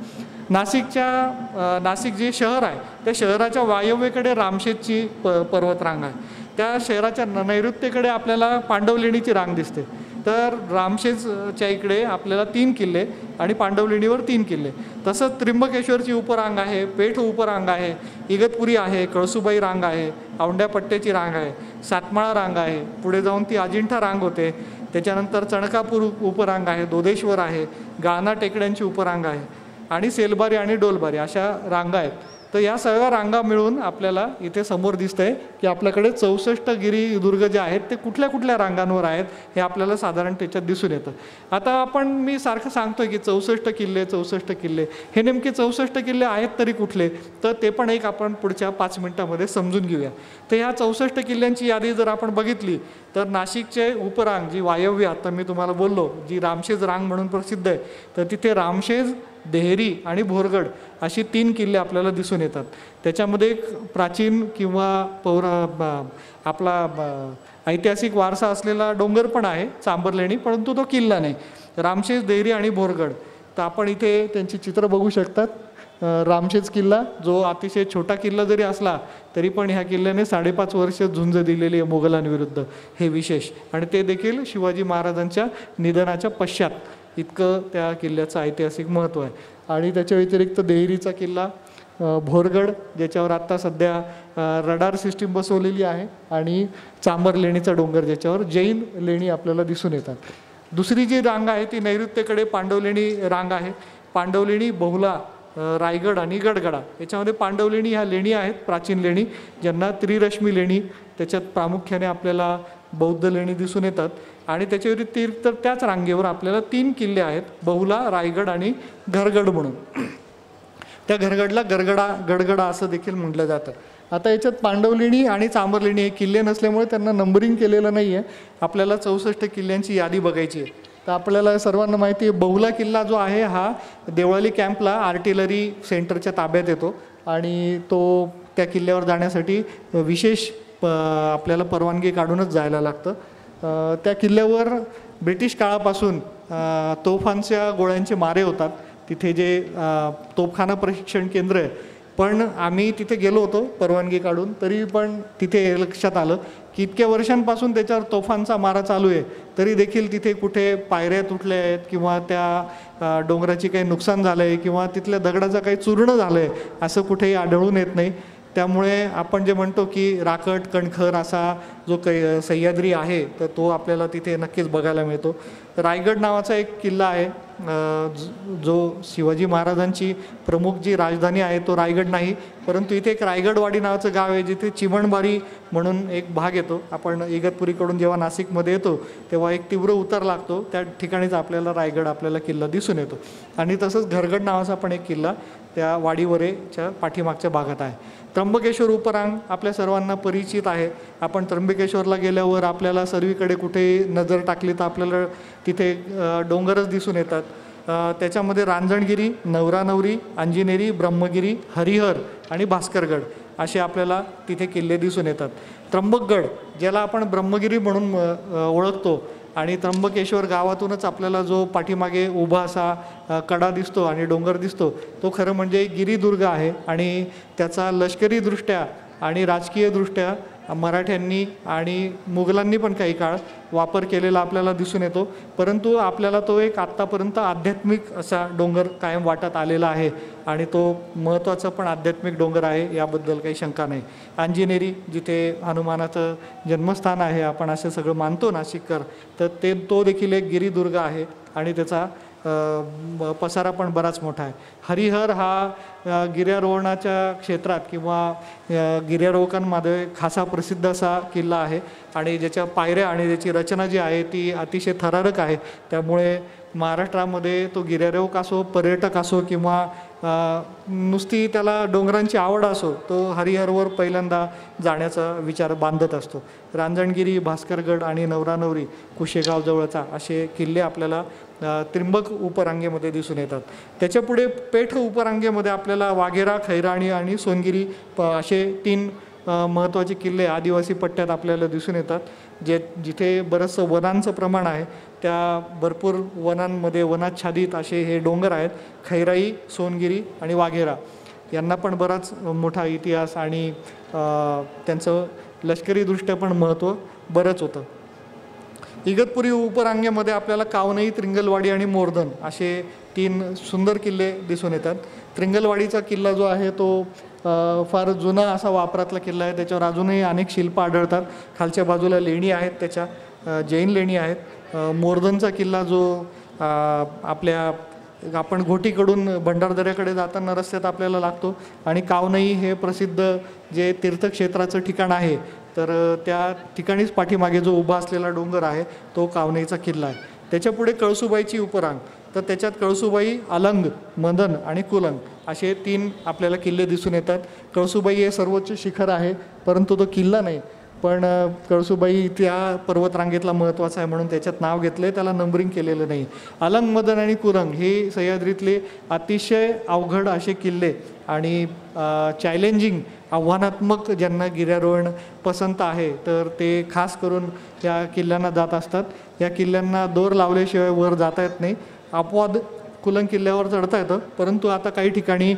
नाशिक जे शहर आहे त्या शहराच्या वायव्येकडे रामशेजची पर्वतरांग आहे. त्या शहराच्या नैऋत्येकडे आपल्याला पांडवलेणीची रांग दिसते. तर रामशेजच्या इकडे आपल्याला 3 किल्ले आणि पांडवलेणीवर 3 किल्ले. तसंच त्र्यंबकेश्वरची उपरांग आहे, पेठ उपरांग आहे, इगतपुरी आहे, कळसुबाई रांग आहे, औंढ्यापट्ट्याची रांग आहे, सातमाळा रांग आहे, पुढे जाऊन ती अजिंठा रांग होते. त्याच्यानंतर चणकापूर उपरांग आहे, दोदेश्वर आहे, गाळना टेकड्यांची उपरांग आहे आणि सेलबारी आणि डोलबारी अशा रांगा आहेत. तर या सगळ्या रांगा मिळून आपल्याला इथे समोर दिसतंय की आपल्याकडे 64 गिरिदुर्ग जे आहेत ते कुठल्या कुठल्या रांगांवर आहेत हे आपल्याला साधारण त्याच्यात दिसून येतं. आता मी सारखं सांगतोय की 64 किल्ले, हे नेमके 64 किल्ले आहेत तरी कुठले, तर ते पण एक आपण पुढच्या 5 मिनिटामध्ये समजून घेऊया. तर ह्या 64 किल्ल्यांची यादी जर आपण बघितली तर नाशिकचे उपरांग जी वायव्य, आता मी तुम्हाला बोललो जी रामशेज रांग म्हणून प्रसिद्ध आहे, तर तिथे रामशेज, देहरी आणि भोरगड अशी 3 किल्ले आपल्याला दिसून येतात. त्याच्यामध्ये एक प्राचीन किंवा ऐतिहासिक वारसा असलेला डोंगर पण आहे चांबरलेणी, परंतु तो किल्ला नाही. रामशेज, देहरी आणि भोरगड, तर आपण इथे त्यांची चित्र बघू शकतात. रामशेज किल्ला जो अतिशय छोटा किल्ला जरी असला तरी पण ह्या किल्ल्याने 5.5 वर्ष झुंज दिलेली आहे मोगलांविरुद्ध, हे विशेष. आणि ते देखील शिवाजी महाराजांच्या निधनाच्या पश्चात, इतकं त्या किल्ल्याचं ऐतिहासिक महत्त्व आहे. आणि त्याच्या व्यतिरिक्त देहरीचा किल्ला, भोरगड ज्याच्यावर आत्ता सध्या रडार सिस्टीम बसवलेली आहे, आणि चांबर लेणीचा डोंगर ज्याच्यावर जैन लेणी आपल्याला दिसून येतात. दुसरी जी रांग आहे ती नैऋत्येकडे पांडवलेणी रांग आहे. पांडवलेणी, बहुला, रायगड आणि गडगडा, याच्यामध्ये पांडवलेणी ह्या लेणी आहेत, प्राचीन लेणी, ज्यांना त्रिरश्मी लेणी, त्याच्यात प्रामुख्याने आपल्याला बौद्ध लेणी दिसून येतात. आणि त्याच्या व्यतिरिक्त त्याच रांगेवर आपल्याला 3 किल्ले आहेत, बहुला, रायगड आणि घरगड म्हणून. त्या घरगडला गडगडा असं देखील म्हटलं जातं. आता याच्यात पांडवलेणी आणि चांबरलेणी हे किल्ले नसल्यामुळे त्यांना नंबरिंग केलेलं नाही आहे. आपल्याला 64 किल्ल्यांची यादी बघायची आहे. तर आपल्याला सर्वांना माहिती आहे बहुला किल्ला जो आहे हा देवळाली कॅम्पला आर्टिलरी सेंटरच्या ताब्यात येतो, आणि तो त्या किल्ल्यावर जाण्यासाठी विशेष आपल्याला परवानगी काढूनच जायला लागतं. त्या किल्ल्यावर ब्रिटिश काळापासून तोफांच्या गोळ्यांचे मारे होतात. तिथे जे तोफखाना प्रशिक्षण केंद्र आहे, पण आम्ही तिथे गेलो होतो परवानगी काढून, तरी पण तिथे लक्षात आलं की इतक्या वर्षांपासून त्याच्यावर तोफांचा मारा चालू आहे, तरी देखील तिथे कुठे पायऱ्या तुटल्या आहेत किंवा त्या डोंगराची काही नुकसान झालं आहे किंवा तिथल्या दगडाचं काही चूर्ण झालं आहे असं कुठेही आढळून येत नाही. त्यामुळे आपण जे म्हणतो की राकट कणखर असा जो काही सह्याद्री आहे तर तो आपल्याला तिथे नक्कीच बघायला मिळतो. रायगड नावाचा एक किल्ला आहे, जो शिवाजी महाराजांची प्रमुख जी राजधानी आहे तो रायगड नाही, परंतु इथे एक रायगडवाडी नावाचं गाव आहे जिथे चिमणबारी म्हणून एक भाग येतो. आपण इगतपुरीकडून जेव्हा नाशिकमध्ये येतो तेव्हा एक तीव्र उतार लागतो, त्या ठिकाणीच आपल्याला रायगड आपल्याला किल्ला दिसून येतो. आणि तसंच घरगड नावाचा पण एक किल्ला त्या वाडीवरेच्या पाठीमागच्या भागात आहे. त्र्यंबकेश्वर उपरांग आपल्या सर्वांना परिचित आहे. आपण त्र्यंबकेश्वरला गेल्यावर आपल्याला सर्वीकडे कुठे नजर टाकली तर आपल्याला तिथे डोंगरच दिसून येतात. त्याच्यामध्ये रांजणगिरी, नवरानवरी, अंजिनेरी, ब्रह्मगिरी, हरिहर आणि भास्करगड असे आपल्याला तिथे किल्ले दिसून येतात. त्र्यंबकगड ज्याला आपण ब्रह्मगिरी म्हणून ओळखतो, आणि त्र्यंबकेश्वर गावातूनच आपल्याला जो पाठीमागे उभा असा कडा दिसतो आणि डोंगर दिसतो तो खरं म्हणजे गिरिदुर्ग आहे. आणि त्याचा लष्करीदृष्ट्या आणि राजकीयदृष्ट्या मराठ्यांनी आणि मुघलांनी पण काही काळ वापर केलेला आपल्याला दिसून येतो, परंतु आपल्याला तो एक आत्तापर्यंत आध्यात्मिक असा डोंगर कायम वाटत आलेला आहे, आणि तो महत्त्वाचा पण आध्यात्मिक डोंगर आहे, याबद्दल काही शंका नाही. अंजिनेरी जिथे हनुमानाचं जन्मस्थान आहे, आपण असं सगळं मानतो नाशिककर, तर तो देखील एक गिरिदुर्ग आहे आणि त्याचा पसारा पण बराच मोठा आहे. हरिहर हा गिर्यारोहणाच्या क्षेत्रात किंवा गिर्यारोहकांमध्ये खासा प्रसिद्ध असा किल्ला आहे आणि ज्याच्या पायऱ्या आणि त्याची रचना जी आहे ती अतिशय थरारक आहे. त्यामुळे महाराष्ट्रामध्ये तो गिर्यारोहक असो, पर्यटक असो किंवा नुसती त्याला डोंगरांची आवड असो, तो हरिहरवर पहिल्यांदा जाण्याचा विचार बांधत असतो. रांजणगिरी, भास्करगड आणि नवरानवरी कुशेगाव जवळचा असे किल्ले आपल्याला त्रिंबक उपरांगेमध्ये दिसून येतात. त्याच्यापुढे पेठ उपरांगेमध्ये आपल्याला वाघेरा, खैराणी आणि सोनगिरी असे 3 महत्त्वाचे किल्ले आदिवासी पट्ट्यात आपल्याला दिसून येतात. जिथे बरंचसं वनांचं प्रमाण आहे, त्या भरपूर वनांमध्ये वनाच्छादित असे हे डोंगर आहेत. खैराई, सोनगिरी आणि वाघेरा यांना पण बराच मोठा इतिहास आणि त्यांचं लष्करीदृष्ट्या पण महत्त्व बरंच होतं. इगतपुरी उपरांगेमध्ये आपल्याला कावनई, त्रिंगलवाडी आणि मोरधन असे 3 सुंदर किल्ले दिसून येतात. त्रिंगलवाडीचा किल्ला जो आहे तो फार जुना असा वापरातला किल्ला आहे. त्याच्यावर अजूनही अनेक शिल्प आढळतात. खालच्या बाजूला लेणी आहेत, त्याच्या जैन लेणी आहेत. मोरधनचा किल्ला जो आपण घोटीकडून भंडारदऱ्याकडे जाताना रस्त्यात आपल्याला लागतो आणि कावनई हे प्रसिद्ध जे तीर्थक्षेत्राचं ठिकाण आहे, तर त्या ठिकाणीच पाठीमागे जो उभा असलेला डोंगर आहे तो कावनईचा किल्ला आहे. त्याच्यापुढे कळसुबाईची उपरांग, तर त्याच्यात कळसुबाई, अलंग, मदन आणि कुलंग असे 3 आपल्याला किल्ले दिसून येतात. कळसुबाई हे सर्वोच्च शिखर आहे, परंतु तो किल्ला नाही. पण कळसुबाई त्या पर्वतरांगेतला महत्त्वाचा आहे म्हणून त्याच्यात नाव घेतलं आहे, त्याला नंबरिंग केलेलं नाही. अलंग, मदन आणि कुरंग हे सह्याद्रीतले अतिशय अवघड असे किल्ले आणि चॅलेंजिंग, आव्हानात्मक ज्यांना गिर्यारोहण पसंत आहे तर ते खास करून या किल्ल्यांना जात असतात. या किल्ल्यांना दोर लावल्याशिवाय वर जाता येत नाही. अपवाद कुलंग किल्ल्यावर चढता येतं, परंतु आता काही ठिकाणी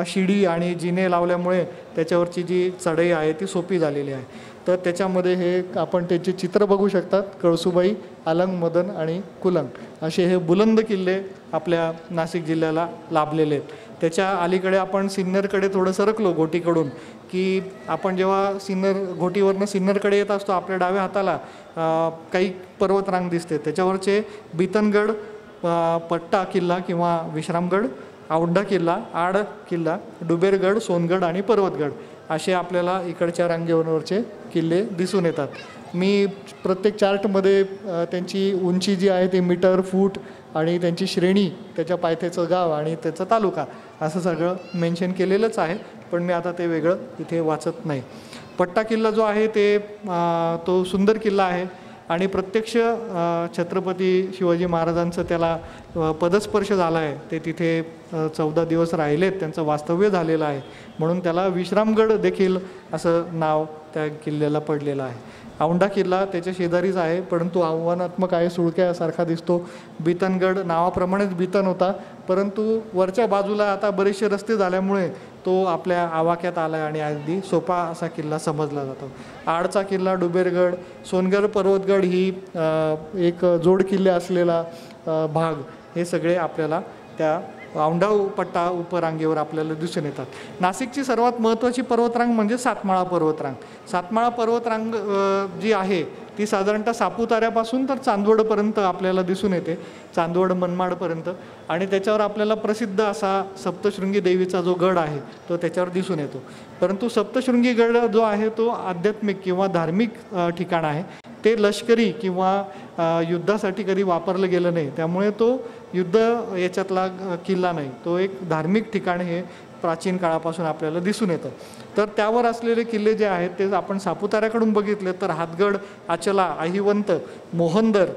शिडी आणि जिने लावल्यामुळे त्याच्यावरची जी चढाई आहे ती सोपी झालेली आहे. तर त्याच्यामध्ये हे आपण त्याचे चित्र बघू शकतात. कळसुबाई, अलंग, मदन आणि कुलंग असे हे बुलंद किल्ले आपल्या नाशिक जिल्ह्याला लाभलेले आहेत. त्याच्या अलीकडे आपण सिन्नरकडे थोडं सरकलो घोटीकडून, की आपण जेव्हा घोटीवरनं सिन्नरकडे येत असतो, आपल्या डाव्या हाताला काही पर्वतरांग दिसते. त्याच्यावरचे बितनगड, पट्टा किल्ला किंवा विश्रामगड, औंढा किल्ला, आड किल्ला, डुबेरगड, सोनगड आणि पर्वतगड असे आपल्याला इकडच्या रांगेवरचे किल्ले दिसून येतात. मी प्रत्येक चार्टमध्ये त्यांची उंची जी आहे ती मीटर, फूट आणि त्यांची श्रेणी, त्याच्या पायथ्याचं गाव आणि त्याचा तालुका असं सगळं मेन्शन केलेलंच आहे, पण मी आता ते वेगळं इथे वाचत नाही. पट्टा किल्ला जो आहे तो सुंदर किल्ला आहे आणि प्रत्यक्ष छत्रपती शिवाजी महाराजांचं त्याला पदस्पर्श झाला आहे. ते तिथे 14 दिवस राहिलेत, त्यांचं वास्तव्य झालेलं आहे, म्हणून त्याला विश्रामगड देखील असं नाव त्या किल्ल्याला पडलेलं आहे. औंढा किल्ला त्याच्या शेजारीच आहे, परंतु आव्हानात्मक आहे, सुळक्यासारखा दिसतो. बितनगड नावाप्रमाणेच बितन होता, परंतु वरच्या बाजूला आता बरेचसे रस्ते झाल्यामुळे तो आपल्या आवाक्यात आला आणि अगदी सोपा असा किल्ला समजला जातो. आडचा किल्ला, डुबेरगड, सोनगड, पर्वतगड ही एक जोड किल्ले असलेला भाग, हे सगळे आपल्याला त्या औंढा पट्टा उपरांगेवर आपल्याला दिसून येतात. नाशिकची सर्वात महत्त्वाची पर्वतरांग म्हणजे सातमाळा पर्वतरांग. सातमाळा पर्वतरांग जी आहे ती साधारणतः सापुताऱ्यापासून तर चांदवडपर्यंत आपल्याला दिसून येते, चांदवड मनमाडपर्यंत, आणि त्याच्यावर आपल्याला प्रसिद्ध असा सप्तशृंगी देवीचा जो गड आहे तो त्याच्यावर दिसून येतो. परंतु सप्तशृंगी गड जो आहे तो आध्यात्मिक किंवा धार्मिक ठिकाण आहे. ते लष्करी किंवा युद्धासाठी कधी वापरलं गेलं नाही, त्यामुळे तो युद्ध याच्यातला किल्ला नाही, तो एक धार्मिक ठिकाण हे प्राचीन काळापासून आपल्याला दिसून येतं. तर त्यावर असलेले किल्ले जे आहेत ते आपण सापुताऱ्याकडून बघितले तर हातगड, आचला, अहिवंत, मोहनदर,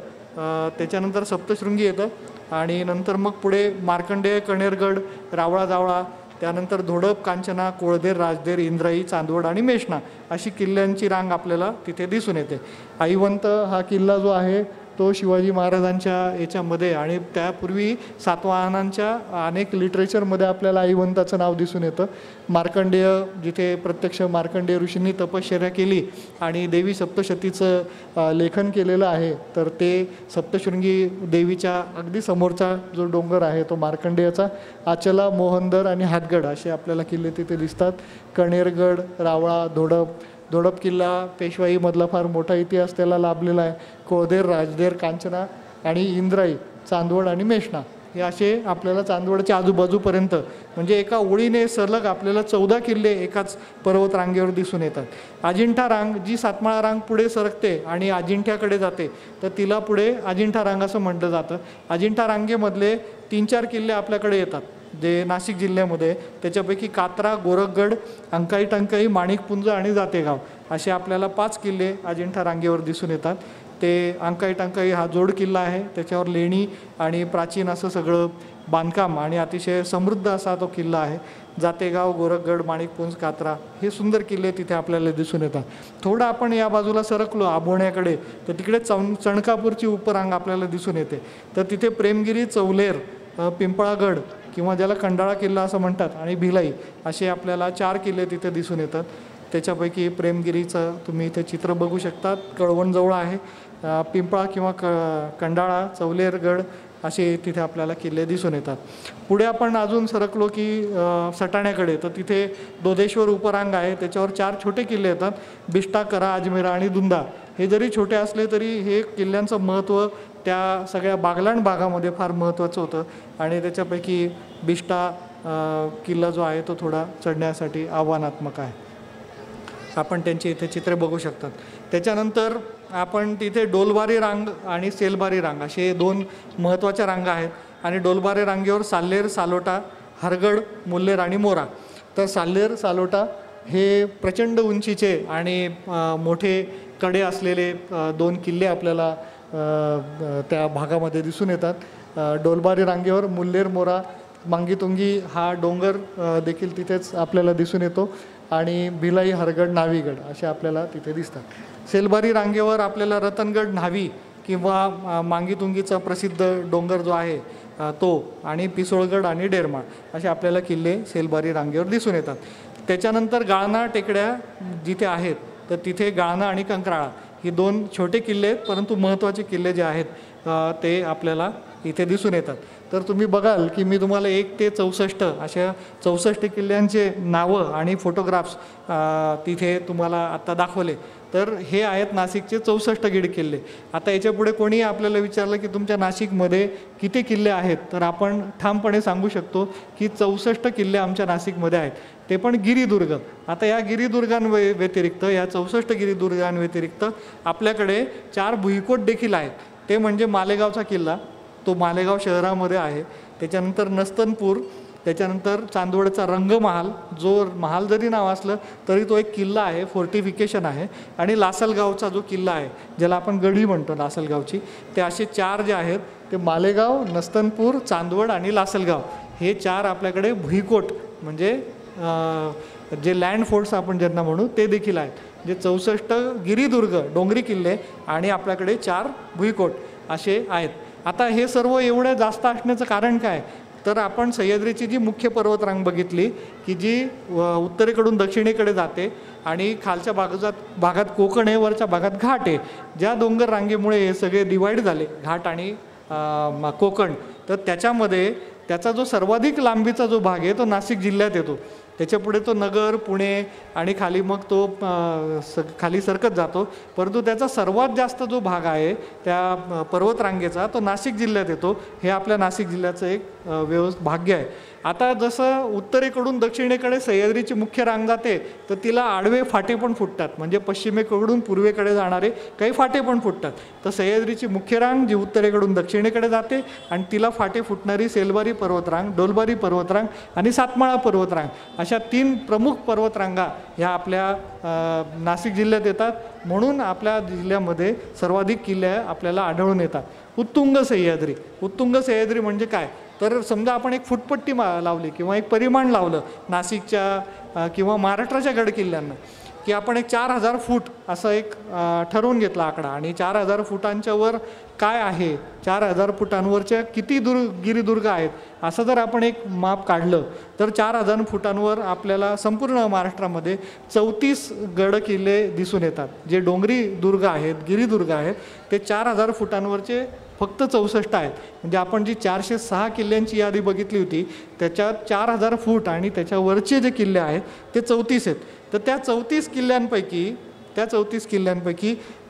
त्याच्यानंतर सप्तशृंगी येतं आणि नंतर मग पुढे मार्कंडेय, कणेरगड, रावळा जावळा, त्यानंतर धोडप, कांचना, कोळदेर, राजदेर, इंद्राई, चांदवड आणि मेषणा अशी किल्ल्यांची रांग आपल्याला तिथे दिसून येते. अहिवंत हा किल्ला जो आहे तो शिवाजी महाराजांच्या याच्यामध्ये आणि त्यापूर्वी सातवाहनांच्या अनेक लिटरेचरमध्ये आपल्याला अहिवंताचं नाव दिसून येतं. मार्कंडेय, जिथे प्रत्यक्ष मार्कंडेय ऋषींनी तपश्चर्या केली आणि देवी सप्तशतीचं लेखन केलेलं आहे, तर ते सप्तशृंगी देवीच्या अगदी समोरचा जो डोंगर आहे तो मार्कंडेयाचा. आचला, मोहनदर आणि हातगड असे आपल्याला किल्ले तिथे दिसतात. कणेरगड, रावळा, धोडप किल्ला पेशवाईमधला फार मोठा इतिहास त्याला लाभलेला आहे. कोळदेर, राजदेर, कांचना आणि इंद्राई चांदवड आणि मेषणा हे असे आपल्याला चांदवडच्या आजूबाजूपर्यंत म्हणजे एका ओळीने सलग आपल्याला 14 किल्ले एकाच पर्वतरांगेवर दिसून येतात. अजिंठा रांग जी सातमाळा रांग पुढे सरकते आणि अजिंठ्याकडे जाते तर तिला पुढे अजिंठा रांग असं म्हटलं जातं. अजिंठा रांगेमधले 3-4 किल्ले आपल्याकडे येतात जे नाशिक जिल्ह्यामध्ये. त्याच्यापैकी कात्रा, गोरखगड, अंकाई टंकाई, माणिकपुंज आणि जातेगाव असे आपल्याला 5 किल्ले अजिंठा रांगेवर दिसून येतात. ते अंकाई टंकाई हा जोड किल्ला आहे, त्याच्यावर लेणी आणि प्राचीन असं सगळं बांधकाम आणि अतिशय समृद्ध असा तो किल्ला आहे. जातेगाव, गोरखगड, माणिकपुंज, कात्रा हे सुंदर किल्ले तिथे आपल्याला दिसून येतात. थोडं आपण या बाजूला सरकलो आबोण्याकडे तर तिकडे चणकापूरची उपरांग आपल्याला दिसून येते. तर तिथे प्रेमगिरी, चौलेर, पिंपळागड किंवा ज्याला कंडाळा किल्ला असं म्हणतात आणि भिलाई असे आपल्याला 4 किल्ले तिथे दिसून येतात. त्याच्यापैकी प्रेमगिरीचं तुम्ही इथे चित्र बघू शकतात, कळवणजवळ आहे. पिंपळा किंवा कंडाळा, चौलेरगड असे तिथे आपल्याला किल्ले दिसून येतात. पुढे आपण अजून सरकलो की सटाण्याकडे तर तिथे दोदेश्वर उपरांग आहे, त्याच्यावर 4 छोटे किल्ले येतात, बिष्टा, करा, अजमेरा आणि दुंदा. हे जरी छोटे असले तरी हे किल्ल्यांचं महत्त्व त्या सगळ्या बागलाण भागामध्ये फार महत्त्वाचं होतं आणि त्याच्यापैकी बिष्टा किल्ला जो आहे तो थोडा चढण्यासाठी आव्हानात्मक आहे. आपण त्यांची इथे चित्रे बघू शकतात. त्याच्यानंतर आपण तिथे डोलबारी रांग आणि सेलबारी रांग असे 2 महत्त्वाच्या रांगा आहेत आणि डोलबारी रांगेवर साल्लेर, सालोटा, हरगड, मुल्लेर आणि मोरा. तर साल्लेर, सालोटा हे प्रचंड उंचीचे आणि मोठे कडे असलेले 2 किल्ले आपल्याला त्या भागामध्ये दिसून येतात. डोलबारी रांगेवर मुल्लेर, मोरा, मांगीतुंगी हा डोंगर देखील तिथेच आपल्याला दिसून येतो आणि भिलाई, हरगड, नावीगड असे आपल्याला तिथे दिसतात. सेलबारी रांगेवर आपल्याला रतनगड, न्हावी किंवा मांगीतुंगीचा प्रसिद्ध डोंगर जो आहे तो आणि पिसोळगड आणि डेरमाळ असे आपल्याला किल्ले सेलबारी रांगेवर दिसून येतात. त्याच्यानंतर गाळणा टेकड्या जिथे आहेत तर तिथे गाळणा आणि कंक्राळा ही 2 छोटे किल्ले आहेत परंतु महत्त्वाचे किल्ले जे आहेत ते आपल्याला इथे दिसून येतात. तर तुम्ही बघाल की मी तुम्हाला 1 ते 64 अशा 64 किल्ल्यांचे नावं आणि फोटोग्राफ्स तिथे तुम्हाला आत्ता दाखवले. तर हे आहेत नाशिकचे 64 गड किल्ले. आता याच्यापुढे कोणी आपल्याला विचारलं की तुमच्या नाशिकमध्ये किती किल्ले आहेत तर आपण ठामपणे सांगू शकतो की 64 किल्ले आमच्या नाशिकमध्ये आहेत, ते पण गिरिदुर्ग. आता या गिरिदुर्गांव्यतिरिक्त या 64 गिरिदुर्गांव्यतिरिक्त आपल्याकडे 4 भुईकोट देखील आहेत. ते म्हणजे मालेगावचा किल्ला, तो मालेगाव शहरामध्ये आहे. त्याच्यानंतर नस्तनपूर, त्याच्यानंतर चांदवडचा रंगमहाल, जो महाल जरी नाव असलं तरी तो एक किल्ला आहे, फोर्टिफिकेशन आहे. आणि लासलगावचा जो किल्ला आहे ज्याला आपण गढी म्हणतो लासलगावची, ते असे 4 जे आहेत ते मालेगाव, नस्तनपूर, चांदवड आणि लासलगाव हे 4 आपल्याकडे भुईकोट म्हणजे जे लँड फोर्ट्स आपण ज्यांना म्हणू ते देखील आहेत. जे 64 गिरिदुर्ग डोंगरी किल्ले आणि आपल्याकडे 4 भुईकोट असे आहेत. आता हे सर्व एवढं जास्त असण्याचं कारण काय तर आपण सह्याद्रीची जी मुख्य पर्वतरांग बघितली की जी उत्तरेकडून दक्षिणेकडे जाते आणि खालच्या भागात कोकण आहे, वरच्या भागात घाट आहे. ज्या डोंगर रांगेमुळे हे सगळे डिवाईड झाले घाट आणि कोकण, तर त्याच्यामध्ये त्याचा जो सर्वाधिक लांबीचा जो भाग आहे तो नाशिक जिल्ह्यात येतो. त्याच्यापुढे तो नगर, पुणे आणि खाली मग तो खाली सरकत जातो. परंतु त्याचा सर्वात जास्त जो भाग आहे त्या पर्वतरांगेचा तो नाशिक जिल्ह्यात येतो. हे आपल्या नाशिक जिल्ह्याचं एक भाग्य आहे. आता जसं उत्तरेकडून दक्षिणेकडे सह्याद्रीची मुख्य रांग जाते तर तिला आडवे फाटे पण फुटतात, म्हणजे पश्चिमेकडून पूर्वेकडे जाणारे काही फाटे पण फुटतात. तर सह्याद्रीची मुख्य रांग जी उत्तरेकडून दक्षिणेकडे जाते आणि तिला फाटे फुटणारी सेलबारी पर्वतरांग, डोलबारी पर्वतरांग आणि सातमाळा पर्वतरांग अशा 3 प्रमुख पर्वतरांगा ह्या आपल्या नाशिक जिल्ह्यात येतात. म्हणून आपल्या जिल्ह्यामध्ये सर्वाधिक किल्ले आपल्याला आढळून येतात. उत्तुंग सह्याद्री, उत्तुंग सह्याद्री म्हणजे काय तर समजा आपण एक फुटपट्टी लावली किंवा एक परिमाण लावलं नाशिकच्या किंवा महाराष्ट्राच्या गडकिल्ल्यांना की आपण एक 4000 फूट असं एक ठरवून घेतला आकडा आणि 4000 फुटांच्या वर काय आहे, 4000 फुटांवरच्या किती गिरिदुर्ग आहेत असं जर आपण एक माप काढलं तर 4000 फुटांवर आपल्याला संपूर्ण महाराष्ट्रामध्ये 34 गड किल्ले दिसून येतात. जे डोंगरी दुर्ग आहेत, गिरिदुर्ग आहेत ते 4000 फुटांवरचे फक्त 64 आहेत. म्हणजे आपण जी 406 किल्ल्यांची यादी बघितली होती त्याच्यात 4000 फूट आणि त्याच्यावरचे जे किल्ले आहेत ते 34 आहेत. तर त्या 34 किल्ल्यांपैकी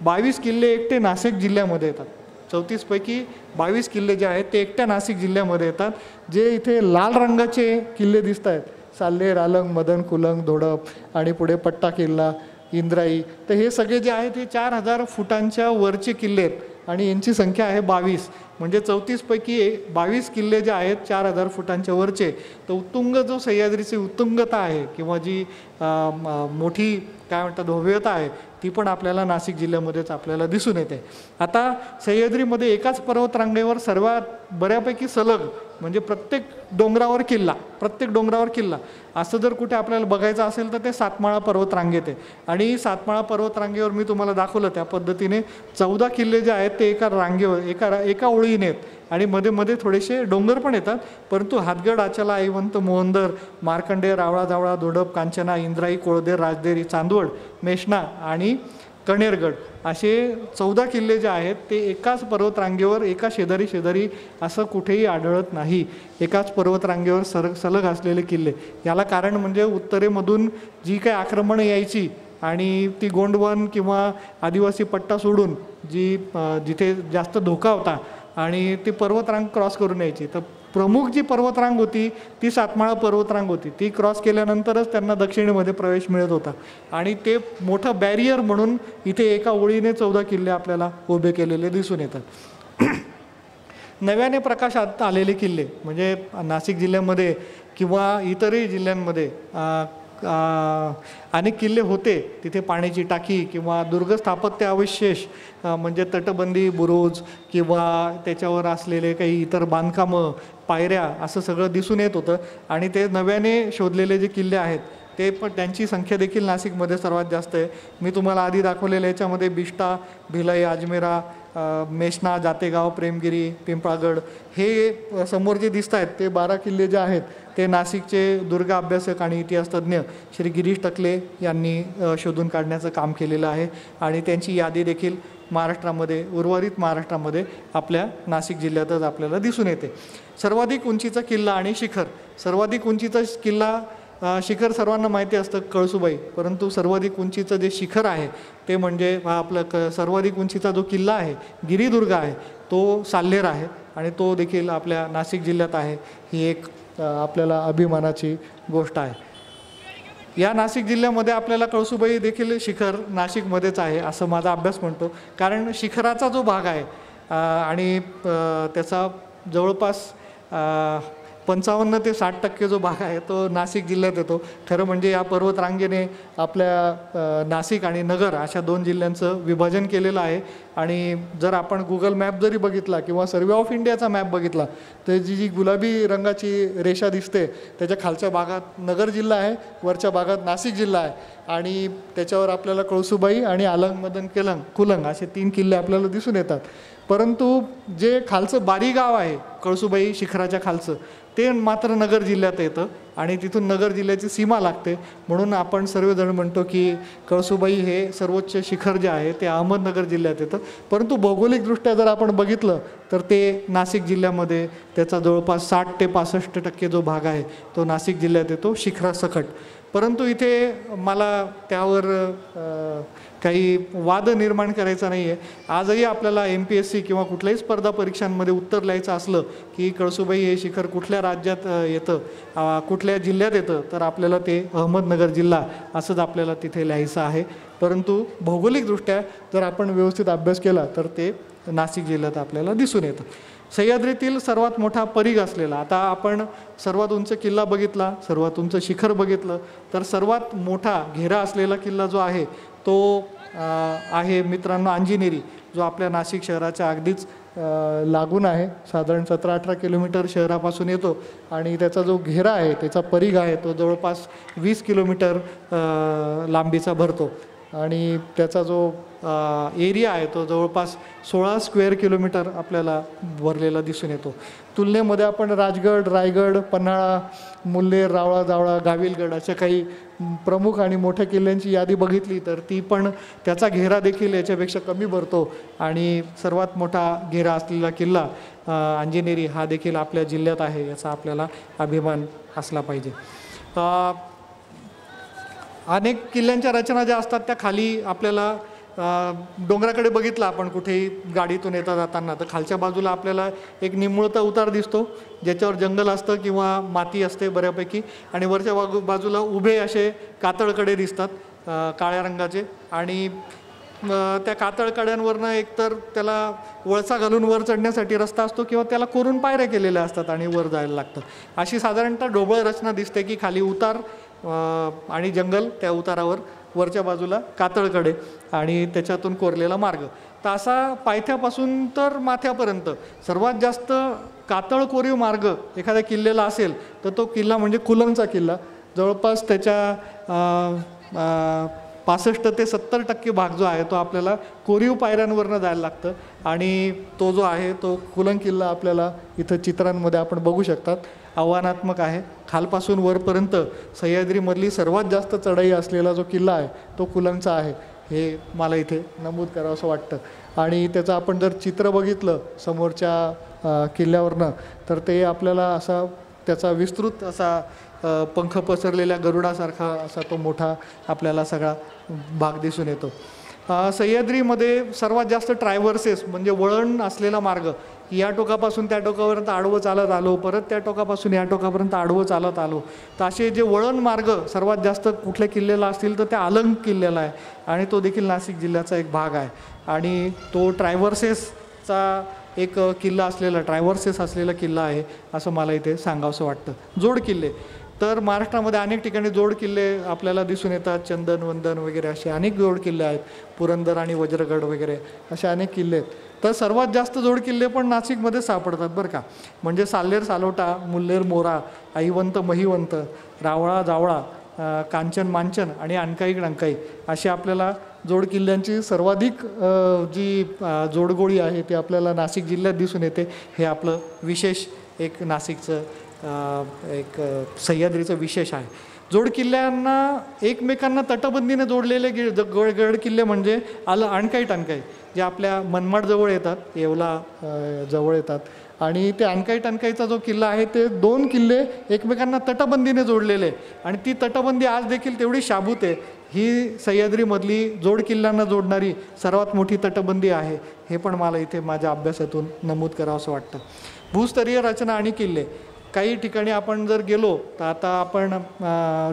22 किल्ले एकटे नाशिक जिल्ह्यामध्ये येतात. 34पैकी 22 किल्ले जे आहेत ते एकट्या नाशिक जिल्ह्यामध्ये येतात. जे इथे लाल रंगाचे किल्ले दिसत आहेत, साल्हेर, अलंग, मदन, कुलंग, धोडप आणि पुढे पट्टा किल्ला, इंद्राई, तर हे सगळे जे आहेत हे 4000 फुटांच्या वरचे किल्ले आहेत आणि यांची संख्या आहे 22. म्हणजे 34पैकी 22 किल्ले जे आहेत 4000 फुटांच्या वरचे. तर उत्तुंग जो सह्याद्रीची उत्तुंगता आहे किंवा जी मोठी काय म्हणतात भव्यता आहे ती पण आपल्याला नाशिक जिल्ह्यामध्येच आपल्याला दिसून येते. आता सह्याद्रीमध्ये एकाच पर्वतरांगेवर सर्वात बऱ्यापैकी सलग म्हणजे प्रत्येक डोंगरावर किल्ला असं जर कुठे आपल्याला बघायचं असेल तर ते सातमाळा पर्वतरांगेत आहे. आणि सातमाळा पर्वतरांगेवर मी तुम्हाला दाखवलं त्या पद्धतीने 14 किल्ले जे आहेत ते एका रांगेवर एका ओळीने आहेत आणि मध्ये मध्ये थोडेसे डोंगर पण येतात. परंतु हातगड, आचला, ऐवंत, मोहंदर, मार्कंडेय, रावळा, जावळा, धोडप, कांचना, इंद्राई, कोळदेर, राजदेरी, चांदवड, मेषणा आणि कणेरगड असे 14 किल्ले जे आहेत ते एकाच पर्वतरांगेवर एका शेजारी असं कुठेही आढळत नाही. एकाच पर्वतरांगेवर सलग असलेले किल्ले. याला कारण म्हणजे उत्तरेमधून जी काही आक्रमणं यायची आणि ती गोंडवन किंवा आदिवासी पट्टा सोडून जिथे जास्त धोका होता आणि ती पर्वतरांग क्रॉस करून यायची. तर प्रमुख जी पर्वतरांग होती ती सातमाळा पर्वतरांग होती. ती क्रॉस केल्यानंतरच त्यांना दक्षिणेमध्ये प्रवेश मिळत होता आणि ते मोठं बॅरियर म्हणून इथे एका ओळीने 14 किल्ले आपल्याला उभे केलेले दिसून येतात. नव्याने प्रकाशात आलेले किल्ले म्हणजे नाशिक जिल्ह्यामध्ये किंवा इतरही जिल्ह्यांमध्ये अनेक किल्ले होते. तिथे पाण्याची टाकी किंवा दुर्ग स्थापत्य अवशेष म्हणजे तटबंदी, बुरुज किंवा त्याच्यावर असलेले काही इतर बांधकामं, पायऱ्या असं सगळं दिसून येत होतं. आणि ते नव्याने शोधलेले जे किल्ले आहेत ते पण त्यांची संख्या देखील नाशिकमध्ये सर्वात जास्त आहे. मी तुम्हाला आधी दाखवलेल्या याच्यामध्ये बिष्टा, भिलाई, अजमेरा, मेषणा, जातेगाव, प्रेमगिरी, पिंपळागड हे समोर जे दिसत आहेत ते 12 किल्ले जे आहेत ते नाशिकचे दुर्ग अभ्यासक आणि इतिहासतज्ञ श्री गिरीश टकले यांनी शोधून काढण्याचं काम केलेलं आहे. आणि त्यांची यादी देखील महाराष्ट्रामध्ये, उर्वरित महाराष्ट्रामध्ये आपल्या नाशिक जिल्ह्यातच आपल्याला दिसून येते. सर्वाधिक उंचीचा किल्ला आणि शिखर. सर्वाधिक उंचीचा किल्ला शिखर सर्वांना माहिती असतं कळसुबाई, परंतु सर्वाधिक उंचीचं जे शिखर आहे ते म्हणजे आपलं सर्वाधिक उंचीचा जो किल्ला आहे गिरिदुर्ग आहे तो साल्हेर आहे आणि तो देखील आपल्या नाशिक जिल्ह्यात आहे. ही एक आपल्याला अभिमानाची गोष्ट आहे. या नाशिक जिल्ह्यामध्ये आपल्याला कळसुबाई देखील शिखर नाशिकमध्येच आहे असं माझा अभ्यास म्हणतो. कारण शिखराचा जो भाग आहे आणि त्याचा जवळपास 55 ते 60% जो भाग आहे तो नाशिक जिल्ह्यात येतो. खरं म्हणजे या पर्वतरांगेने आपल्या नाशिक आणि नगर अशा 2 जिल्ह्यांचं विभाजन केलेलं आहे. आणि जर आपण गुगल मॅप जरी बघितला किंवा सर्वे ऑफ इंडियाचा मॅप बघितला तर जी गुलाबी रंगाची रेषा दिसते त्याच्या खालच्या भागात नगर जिल्हा आहे, वरच्या भागात नाशिक जिल्हा आहे आणि त्याच्यावर आपल्याला कळसुबाई आणि अलंग, मदन, कुलंग असे 3 किल्ले आपल्याला दिसून येतात. परंतु जे खालचं बारी गाव आहे कळसुबाई शिखराच्या खालचं ते मात्र नगर जिल्ह्यात येतं आणि तिथून नगर जिल्ह्याची सीमा लागते. म्हणून आपण सर्वजण म्हणतो की कळसुबाई हे सर्वोच्च शिखर जे आहे ते अहमदनगर जिल्ह्यात येतं. परंतु भौगोलिकदृष्ट्या जर आपण बघितलं तर ते नाशिक जिल्ह्यामध्ये त्याचा जवळपास 60 ते 65% जो भाग आहे तो नाशिक जिल्ह्यात येतो शिखरासकट. परंतु इथे मला त्यावर काही वाद निर्माण करायचा नाही आहे. आजही आपल्याला MPSC किंवा कुठल्याही स्पर्धा परीक्षांमध्ये उत्तर लिहायचं असलं की कळसुबाई हे शिखर कुठल्या राज्यात येतं, कुठल्या जिल्ह्यात येतं, तर आपल्याला ते अहमदनगर जिल्हा असंच आपल्याला तिथे लिहायचं आहे. परंतु भौगोलिकदृष्ट्या जर आपण व्यवस्थित अभ्यास केला तर ते नाशिक जिल्ह्यात आपल्याला दिसून येतं. सह्याद्रीतील सर्वात मोठा परीघ असलेला, आता आपण सर्वात उंच किल्ला बघितला, सर्वात उंच शिखर बघितलं, तर सर्वात मोठा घेरा असलेला किल्ला जो आहे तो आहे मित्रांनो अंजिनेरी, जो आपल्या नाशिक शहराच्या अगदीच लागून आहे. साधारण 17-18 किलोमीटर शहरापासून येतो आणि त्याचा जो घेरा आहे त्याचा परीघ आहे तो जवळपास 20 किलोमीटर लांबीचा भरतो आणि त्याचा जो एरिया आहे तो जवळपास 16 स्क्वेअर किलोमीटर आपल्याला भरलेला दिसून येतो. तुलनेमध्ये आपण राजगड, रायगड, पन्हाळा, मुल्हेर, रावळा, जावळा, गाविलगड अशा काही प्रमुख आणि मोठ्या किल्ल्यांची यादी बघितली तर ती पण त्याचा घेरा देखील याच्यापेक्षा कमी भरतो आणि सर्वात मोठा घेरा असलेला किल्ला अंजिनेरी हा देखील आपल्या जिल्ह्यात आहे याचा आपल्याला अभिमान असला पाहिजे. अनेक किल्ल्यांच्या रचना ज्या असतात त्या खाली आपल्याला डोंगराकडे बघितलं आपण कुठेही गाडीतून येता जाताना, तर खालच्या बाजूला आपल्याला एक निमुळता उतार दिसतो ज्याच्यावर जंगल असतं किंवा माती असते बऱ्यापैकी, आणि वरच्या बाजूला उभे असे कातळकडे दिसतात काळ्या रंगाचे, आणि त्या कातळकड्यांवरनं एकतर त्याला वळसा घालून वर चढण्यासाठी रस्ता असतो किंवा त्याला कोरून पायऱ्या केलेल्या असतात आणि वर जायला लागतं. अशी साधारणतः ढोबळ रचना दिसते की खाली उतार आणि जंगल, त्या उतारावर वरच्या बाजूला कातळकडे आणि त्याच्यातून कोरलेला मार्ग. तर असा पायथ्यापासून तर माथ्यापर्यंत सर्वात जास्त कातळ कोरीव मार्ग एखाद्या किल्ल्याला असेल तर तो किल्ला म्हणजे कुलंगचा किल्ला. जवळपास त्याच्या 65 ते 70% भाग जो आहे तो आपल्याला कोरीव पायऱ्यांवरनं जायला लागतं, आणि तो जो आहे तो कुलंग किल्ला आपल्याला इथं चित्रांमध्ये आपण बघू शकतात. आव्हानात्मक आहे. खालपासून वरपर्यंत सह्याद्रीमधली सर्वात जास्त चढाई असलेला जो किल्ला आहे तो कुलंगचा आहे, हे मला इथे नमूद करावं असं वाटतं. आणि त्याचं आपण जर चित्र बघितलं समोरच्या किल्ल्यावरनं तर ते आपल्याला असा त्याचा विस्तृत असा पंख पसरलेल्या गरुडासारखा असा तो मोठा आपल्याला सगळा भाग दिसून येतो. सह्याद्रीमध्ये सर्वात जास्त ट्रायव्हर्सेस म्हणजे वळण असलेला मार्ग, या टोकापासून त्या टोकापर्यंत आडवं चालत आलो, परत त्या टोकापासून या टोकापर्यंत आडवं चालत आलो, तर असे जे वळण मार्ग सर्वात जास्त कुठल्या किल्ल्याला असतील तर त्या अलंग किल्ल्याला आहे, आणि तो देखील नाशिक जिल्ह्याचा एक भाग आहे. आणि तो ट्रायव्हर्सेसचा एक किल्ला असलेला, ट्रायव्हर्सेस असलेला किल्ला आहे असं मला इथे सांगावंसं वाटतं. जोड किल्ले तर महाराष्ट्रामध्ये अनेक ठिकाणी जोड किल्ले आपल्याला दिसून येतात. चंदन, वंदन वगैरे असे अनेक जोड किल्ले आहेत. पुरंदर आणि वज्रगड वगैरे असे अनेक किल्ले आहेत. तर सर्वात जास्त जोड किल्ले पण नाशिकमध्ये सापडतात बरं का. म्हणजे साल्हेर सालोटा, मुल्हेर मोरा, आईवंत महिवंत, रावळा जावळा, कांचन मांचन आणि अणकाई डंकाई अशी आपल्याला जोड किल्ल्यांची सर्वाधिक जी जोडगोळी आहे ती आपल्याला नाशिक जिल्ह्यात दिसून येते. हे आपलं विशेष एक नाशिकचं एक सह्याद्रीचं विशेष आहे. जोड किल्ल्यांना एकमेकांना तटबंदीने जोडलेले गड किल्ले म्हणजे अणकाई टणकाई जे आपल्या मनमाडजवळ येतात, येवला जवळ येतात, आणि ते अणकाई टणकाईचा जो किल्ला आहे ते 2 किल्ले एकमेकांना तटबंदीने जोडलेले, आणि ती तटबंदी आज देखील तेवढी शाबूत आहे. ही सह्याद्रीमधली जोड किल्ल्यांना जोडणारी सर्वात मोठी तटबंदी आहे. हे पण मला इथे माझ्या अभ्यासातून नमूद करावं असं वाटतं. भूस्तरीय रचना आणि किल्ले काही ठिकाणी आपण जर गेलो तर आता आपण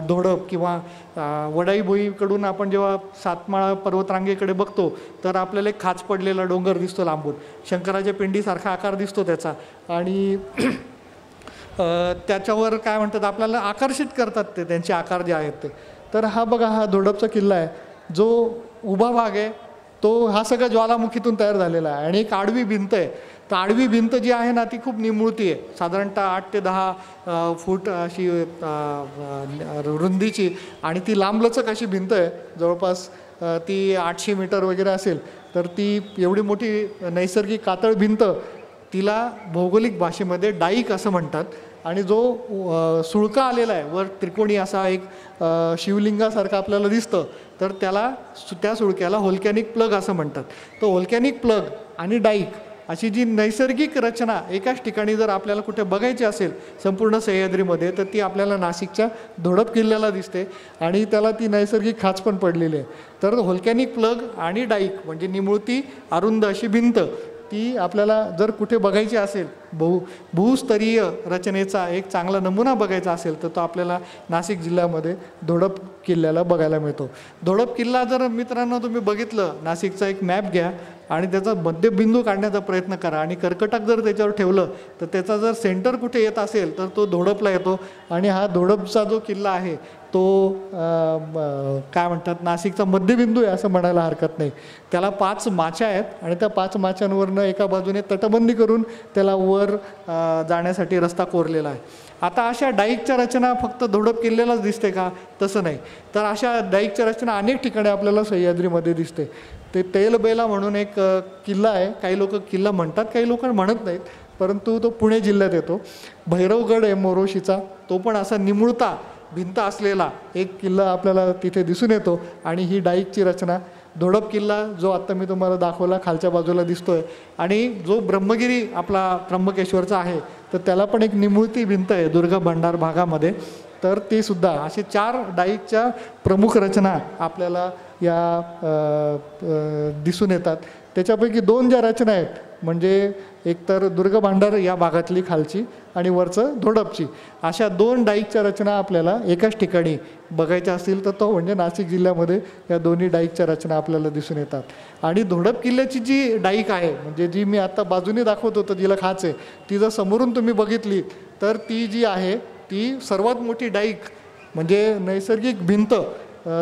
धोडप किंवा वडाई भोईकडून आपण जेव्हा सातमाळा पर्वतरांगेकडे बघतो तर आपल्याला एक खाच पडलेला डोंगर दिसतो लांबून, शंकराच्या पिंडीसारखा आकार दिसतो त्याचा, आणि त्याच्यावर काय म्हणतात आपल्याला आकर्षित करतात ते त्यांचे आकार जे आहेत ते. तर हा बघा, हा धोडपचा किल्ला आहे. जो उभा भाग आहे तो हा सगळा ज्वालामुखीतून तयार झालेला आहे, आणि एक आडवी भिंत आहे. तर आडवी भिंत जी आहे ना ती खूप निमुळती आहे, साधारणतः 8 ते 10 फूट अशी रुंदीची, आणि ती लांबलचक अशी भिंत आहे. जवळपास ती 800 मीटर वगैरे असेल. तर ती एवढी मोठी नैसर्गिक कातळ भिंत, तिला भौगोलिक भाषेमध्ये डाईक असं म्हणतात. आणि जो सुळका आलेला आहे वर त्रिकोणी असा एक शिवलिंगासारखं आपल्याला दिसतं, तर त्या सुळक्याला व्होल्कॅनिक प्लग असं म्हणतात. तो व्होल्कॅनिक प्लग आणि डाईक अशी जी नैसर्गिक रचना एकाच ठिकाणी जर आपल्याला कुठे बघायची असेल संपूर्ण सह्याद्रीमध्ये तर ती आपल्याला नाशिकच्या धोडप किल्ल्याला दिसते, आणि त्याला ती नैसर्गिक खाच पण पडलेली आहे. तर व्होल्कॅनिक प्लग आणि डाईक म्हणजे निमुळती अरुंद अशी भिंत ती आपल्याला जर कुठे बघायची असेल, भूस्तरीय रचनेचा एक चांगला नमुना बघायचा असेल तर तो आपल्याला नाशिक जिल्ह्यामध्ये धोडप किल्ल्याला बघायला मिळतो. धोडप किल्ला जर मित्रांनो तुम्ही बघितलं, नाशिकचा एक मॅप घ्या आणि त्याचा मध्यबिंदू काढण्याचा प्रयत्न करा, आणि कर्कटक जर त्याच्यावर ठेवलं तर त्याचा जर सेंटर कुठे येत असेल तर तो धोडपला येतो. आणि हा धोडपचा जो किल्ला आहे तो काय म्हणतात नाशिकचा मध्यबिंदू आहे असं म्हणायला हरकत नाही. त्याला 5 माच्या आहेत, आणि त्या 5 माच्यांवरनं एका बाजूने तटबंदी करून त्याला वर जाण्यासाठी रस्ता कोरलेला आहे. आता अशा डाईकच्या रचना फक्त धोडप किल्ल्यालाच दिसते का? तसं नाही. तर अशा डाईकच्या रचना अनेक ठिकाणी आपल्याला सह्याद्रीमध्ये दिसते. ते तेलबेला म्हणून एक किल्ला आहे, काही लोक किल्ला म्हणतात, काही लोक म्हणत नाहीत, परंतु तो पुणे जिल्ह्यात येतो. भैरवगड आहे मोरोशीचा, तो पण असा निमुळता भिंत असलेला एक किल्ला आपल्याला तिथे दिसून येतो. आणि ही डाईकची रचना, धोडप किल्ला जो आत्ता मी तुम्हाला दाखवला खालच्या बाजूला दिसतोय, आणि जो ब्रह्मगिरी आपला त्र्यंबकेश्वरचा आहे तर त्याला पण एक निमुळती भिंत आहे दुर्गा भंडार भागामध्ये. तर ती सुद्धा असे 4 डाईकच्या प्रमुख रचना आपल्याला दिसून येतात. त्याच्यापैकी 2 ज्या रचना आहेत म्हणजे एकतर दुर्ग भांडार या भागातली खालची आणि वरचं धोडपची, अशा 2 डाईकच्या रचना आपल्याला एकाच ठिकाणी बघायच्या असतील तर तो म्हणजे नाशिक जिल्ह्यामध्ये या दोन्ही डाईकच्या रचना आपल्याला दिसून येतात. आणि धोडप किल्ल्याची जी डाईक आहे म्हणजे जी मी आता बाजूने दाखवत होतो जिला खाच आहे, ती जर समोरून तुम्ही बघितली तर ती जी आहे ती सर्वात मोठी डाईक म्हणजे नैसर्गिक भिंत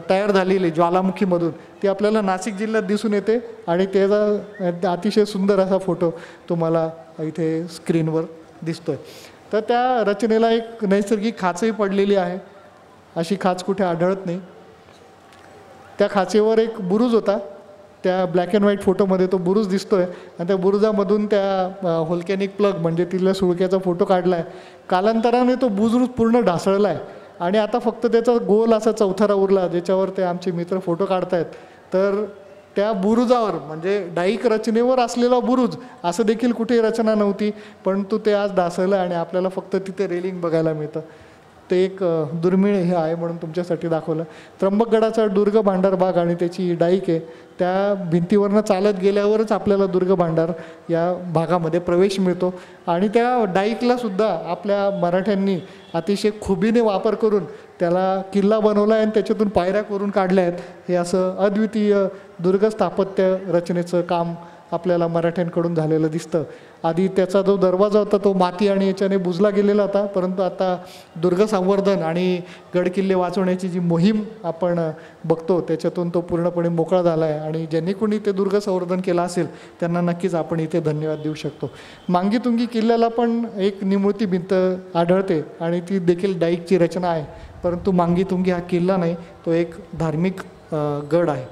तयार झालेली ज्वालामुखीमधून ती आपल्याला नाशिक जिल्ह्यात दिसून येते. आणि त्याचा अतिशय सुंदर असा फोटो तुम्हाला इथे स्क्रीनवर दिसतोय. तर त्या रचनेला एक नैसर्गिक खाचही पडलेली आहे, अशी खाच कुठे आढळत नाही. त्या खाचेवर एक बुरुज होता, त्या ब्लॅक अँड व्हाईट फोटोमध्ये तो बुरुज दिसतोय आणि त्या बुरुजामधून त्या व्होल्कॅनिक प्लग म्हणजे तिथल्या सुळक्याचा फोटो काढला आहे. कालांतराने तो बुरुज पूर्ण ढासळला आहे आणि आता फक्त त्याचा गोल असा चौथरा उरला ज्याच्यावर ते आमचे मित्र फोटो काढतायत. तर त्या बुरुजावर म्हणजे डाईक रचनेवर असलेला बुरुज असं देखील कुठेही रचना नव्हती, परंतु ते आज ढासळलं आणि आपल्याला फक्त तिथे रेलिंग बघायला मिळतं. ते एक दुर्मिळ हे आहे म्हणून तुमच्यासाठी दाखवलं. त्र्यंबकगडाचा दुर्ग भांडार भाग आणि त्याची डाईक आहे, त्या भिंतीवरनं चालत गेल्यावरच आपल्याला दुर्ग भांडार या भागामध्ये प्रवेश मिळतो. आणि त्या डाईकला सुद्धा आपल्या मराठ्यांनी अतिशय खुबीने वापर करून त्याला किल्ला बनवला आहे आणि त्याच्यातून पायऱ्या करून काढल्या आहेत. हे असं अद्वितीय दुर्ग स्थापत्य रचनेचं काम आपल्याला मराठ्यांकडून झालेलं दिसतं. आधी त्याचा जो दरवाजा होता तो माती आणि याच्याने बुजला गेलेला होता, परंतु आता दुर्ग संवर्धन आणि गडकिल्ले वाचवण्याची जी मोहीम आपण बघतो त्याच्यातून तो पूर्णपणे मोकळा झाला आहे. आणि ज्यांनी कोणी ते दुर्ग संवर्धन केलं असेल त्यांना नक्कीच आपण इथे धन्यवाद देऊ शकतो. मांगीतुंगी किल्ल्याला पण एक निमुळती भिंत आढळते आणि ती देखील डाईकची रचना आहे, परंतु मांगीतुंगी हा किल्ला नाही, तो एक धार्मिक गड आहे.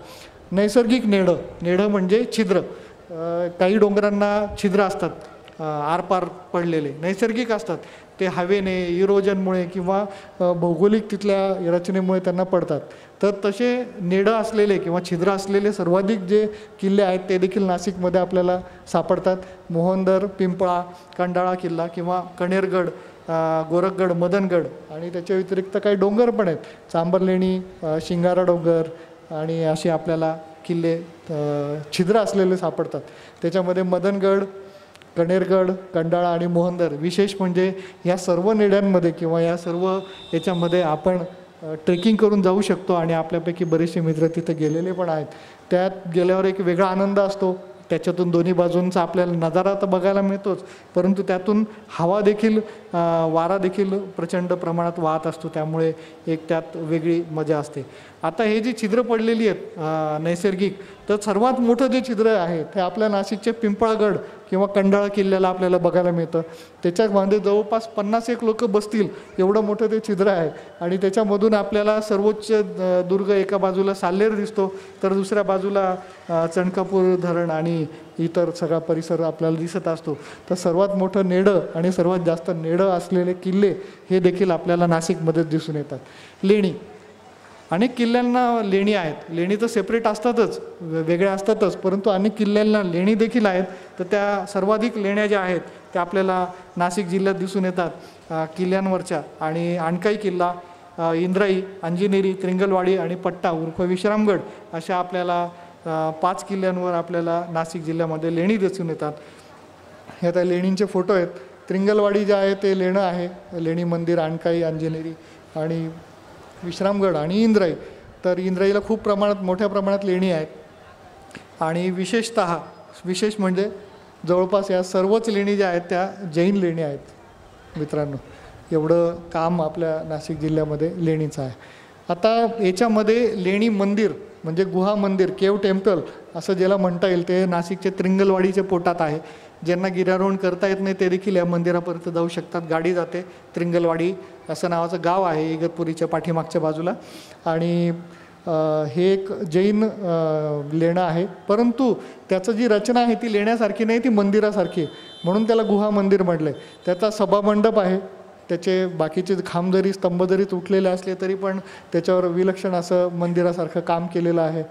नैसर्गिक नेडं म्हणजे छिद्र. काही डोंगरांना छिद्र असतात आरपार पडलेले, नैसर्गिक असतात. ते हवेने इरोजनमुळे किंवा भौगोलिक तिथल्या रचनेमुळे त्यांना पडतात. तर तसे नेडं असलेले किंवा छिद्र असलेले सर्वाधिक जे किल्ले आहेत ते देखील नाशिकमध्ये आपल्याला सापडतात. मोहनदर, पिंपळा, कंडाळा किल्ला किंवा कणेरगड, गोरखगड, मदनगड आणि त्याच्या व्यतिरिक्त काही डोंगर पण आहेत, चांबरलेणी, शिंगारा डोंगर आणि असे आपल्याला किल्ले छिद्र असलेले सापडतात. त्याच्यामध्ये मदनगड, कणेरगड, कंडाळा आणि मोहनदर विशेष म्हणजे या सर्व नेड्यांमध्ये किंवा या सर्व याच्यामध्ये आपण ट्रेकिंग करून जाऊ शकतो आणि आपल्यापैकी बरेचसे मित्र तिथे गेलेले पण आहेत. त्यात गेल्यावर एक वेगळा आनंद असतो. त्याच्यातून दोन्ही बाजूंचा आपल्याला नजारा तर बघायला मिळतोच, परंतु त्यातून हवा देखील वारा देखील प्रचंड प्रमाणात वाहत असतो, त्यामुळे एक त्यात वेगळी मजा असते. आता हे जी छिद्र पडलेली आहेत नैसर्गिक, तर सर्वात मोठं जे छिद्र आहे ते आपल्या नाशिकचे पिंपळागड किंवा कंडाळा किल्ल्याला आपल्याला बघायला मिळतं. त्याच्यामध्ये जवळपास 50 लोक बसतील एवढं मोठं ते छिद्र आहे आणि त्याच्यामधून आपल्याला सर्वोच्च दुर्ग एका बाजूला साल्हेर दिसतो, तर दुसऱ्या बाजूला चणकापूर धरण आणि इतर सगळा परिसर आपल्याला दिसत असतो. तर सर्वात मोठं नेडं आणि सर्वात जास्त नेडं असलेले किल्ले हे देखील आपल्याला नाशिकमध्ये दिसून येतात. लेणी, अनेक किल्ल्यांना लेणी आहेत. लेणी तर सेपरेट असतातच, वेगळ्या असतातच, परंतु अनेक किल्ल्यांना लेणी देखील आहेत. तर त्या सर्वाधिक लेण्या ज्या आहेत त्या आपल्याला नाशिक जिल्ह्यात दिसून येतात किल्ल्यांवरच्या. आणि आणकाई किल्ला, इंद्राई, अंजनेरी, त्रिंगलवाडी आणि पट्टा उर्फ विश्रामगड अशा आपल्याला 5 किल्ल्यांवर आपल्याला नाशिक जिल्ह्यामध्ये लेणी दिसून येतात. हे आता लेणींचे फोटो आहेत. त्रिंगलवाडी जे आहे ते लेणं आहे, लेणी मंदिर, आणकाई, अंजनेरी आणि विश्रामगड आणि इंद्राई. तर इंद्राईला खूप प्रमाणात मोठ्या प्रमाणात लेणी आहेत आणि विशेष म्हणजे जवळपास या सर्वच लेणी ज्या आहेत त्या जैन लेणी आहेत मित्रांनो. एवढं काम आपल्या नाशिक जिल्ह्यामध्ये लेणीचं आहे. आता याच्यामध्ये लेणी मंदिर म्हणजे गुहा मंदिर, केव टेम्पल असं ज्याला म्हणता येईल, ते नाशिकचे त्रिंगलवाडीच्या पोटात आहे. ज्यांना गिर्यारोहण करता येत नाही ते देखील या मंदिरापर्यंत जाऊ शकतात. गाडी जाते. त्रिंगलवाडी असं नावाचं गाव आहे इगतपुरीच्या पाठीमागच्या बाजूला. आणि हे एक जैन लेणं आहे, परंतु त्याचं जी रचना आहे ती लेण्यासारखी नाही, ती मंदिरासारखी आहे, म्हणून त्याला गुहा मंदिर म्हटलं आहे. त्याचा सभामंडप आहे. त्याचे बाकीचे खांब जरी स्तंभ जरी तुटलेले असले तरी पण त्याच्यावर विलक्षण असं मंदिरासारखं काम केलेलं आहे.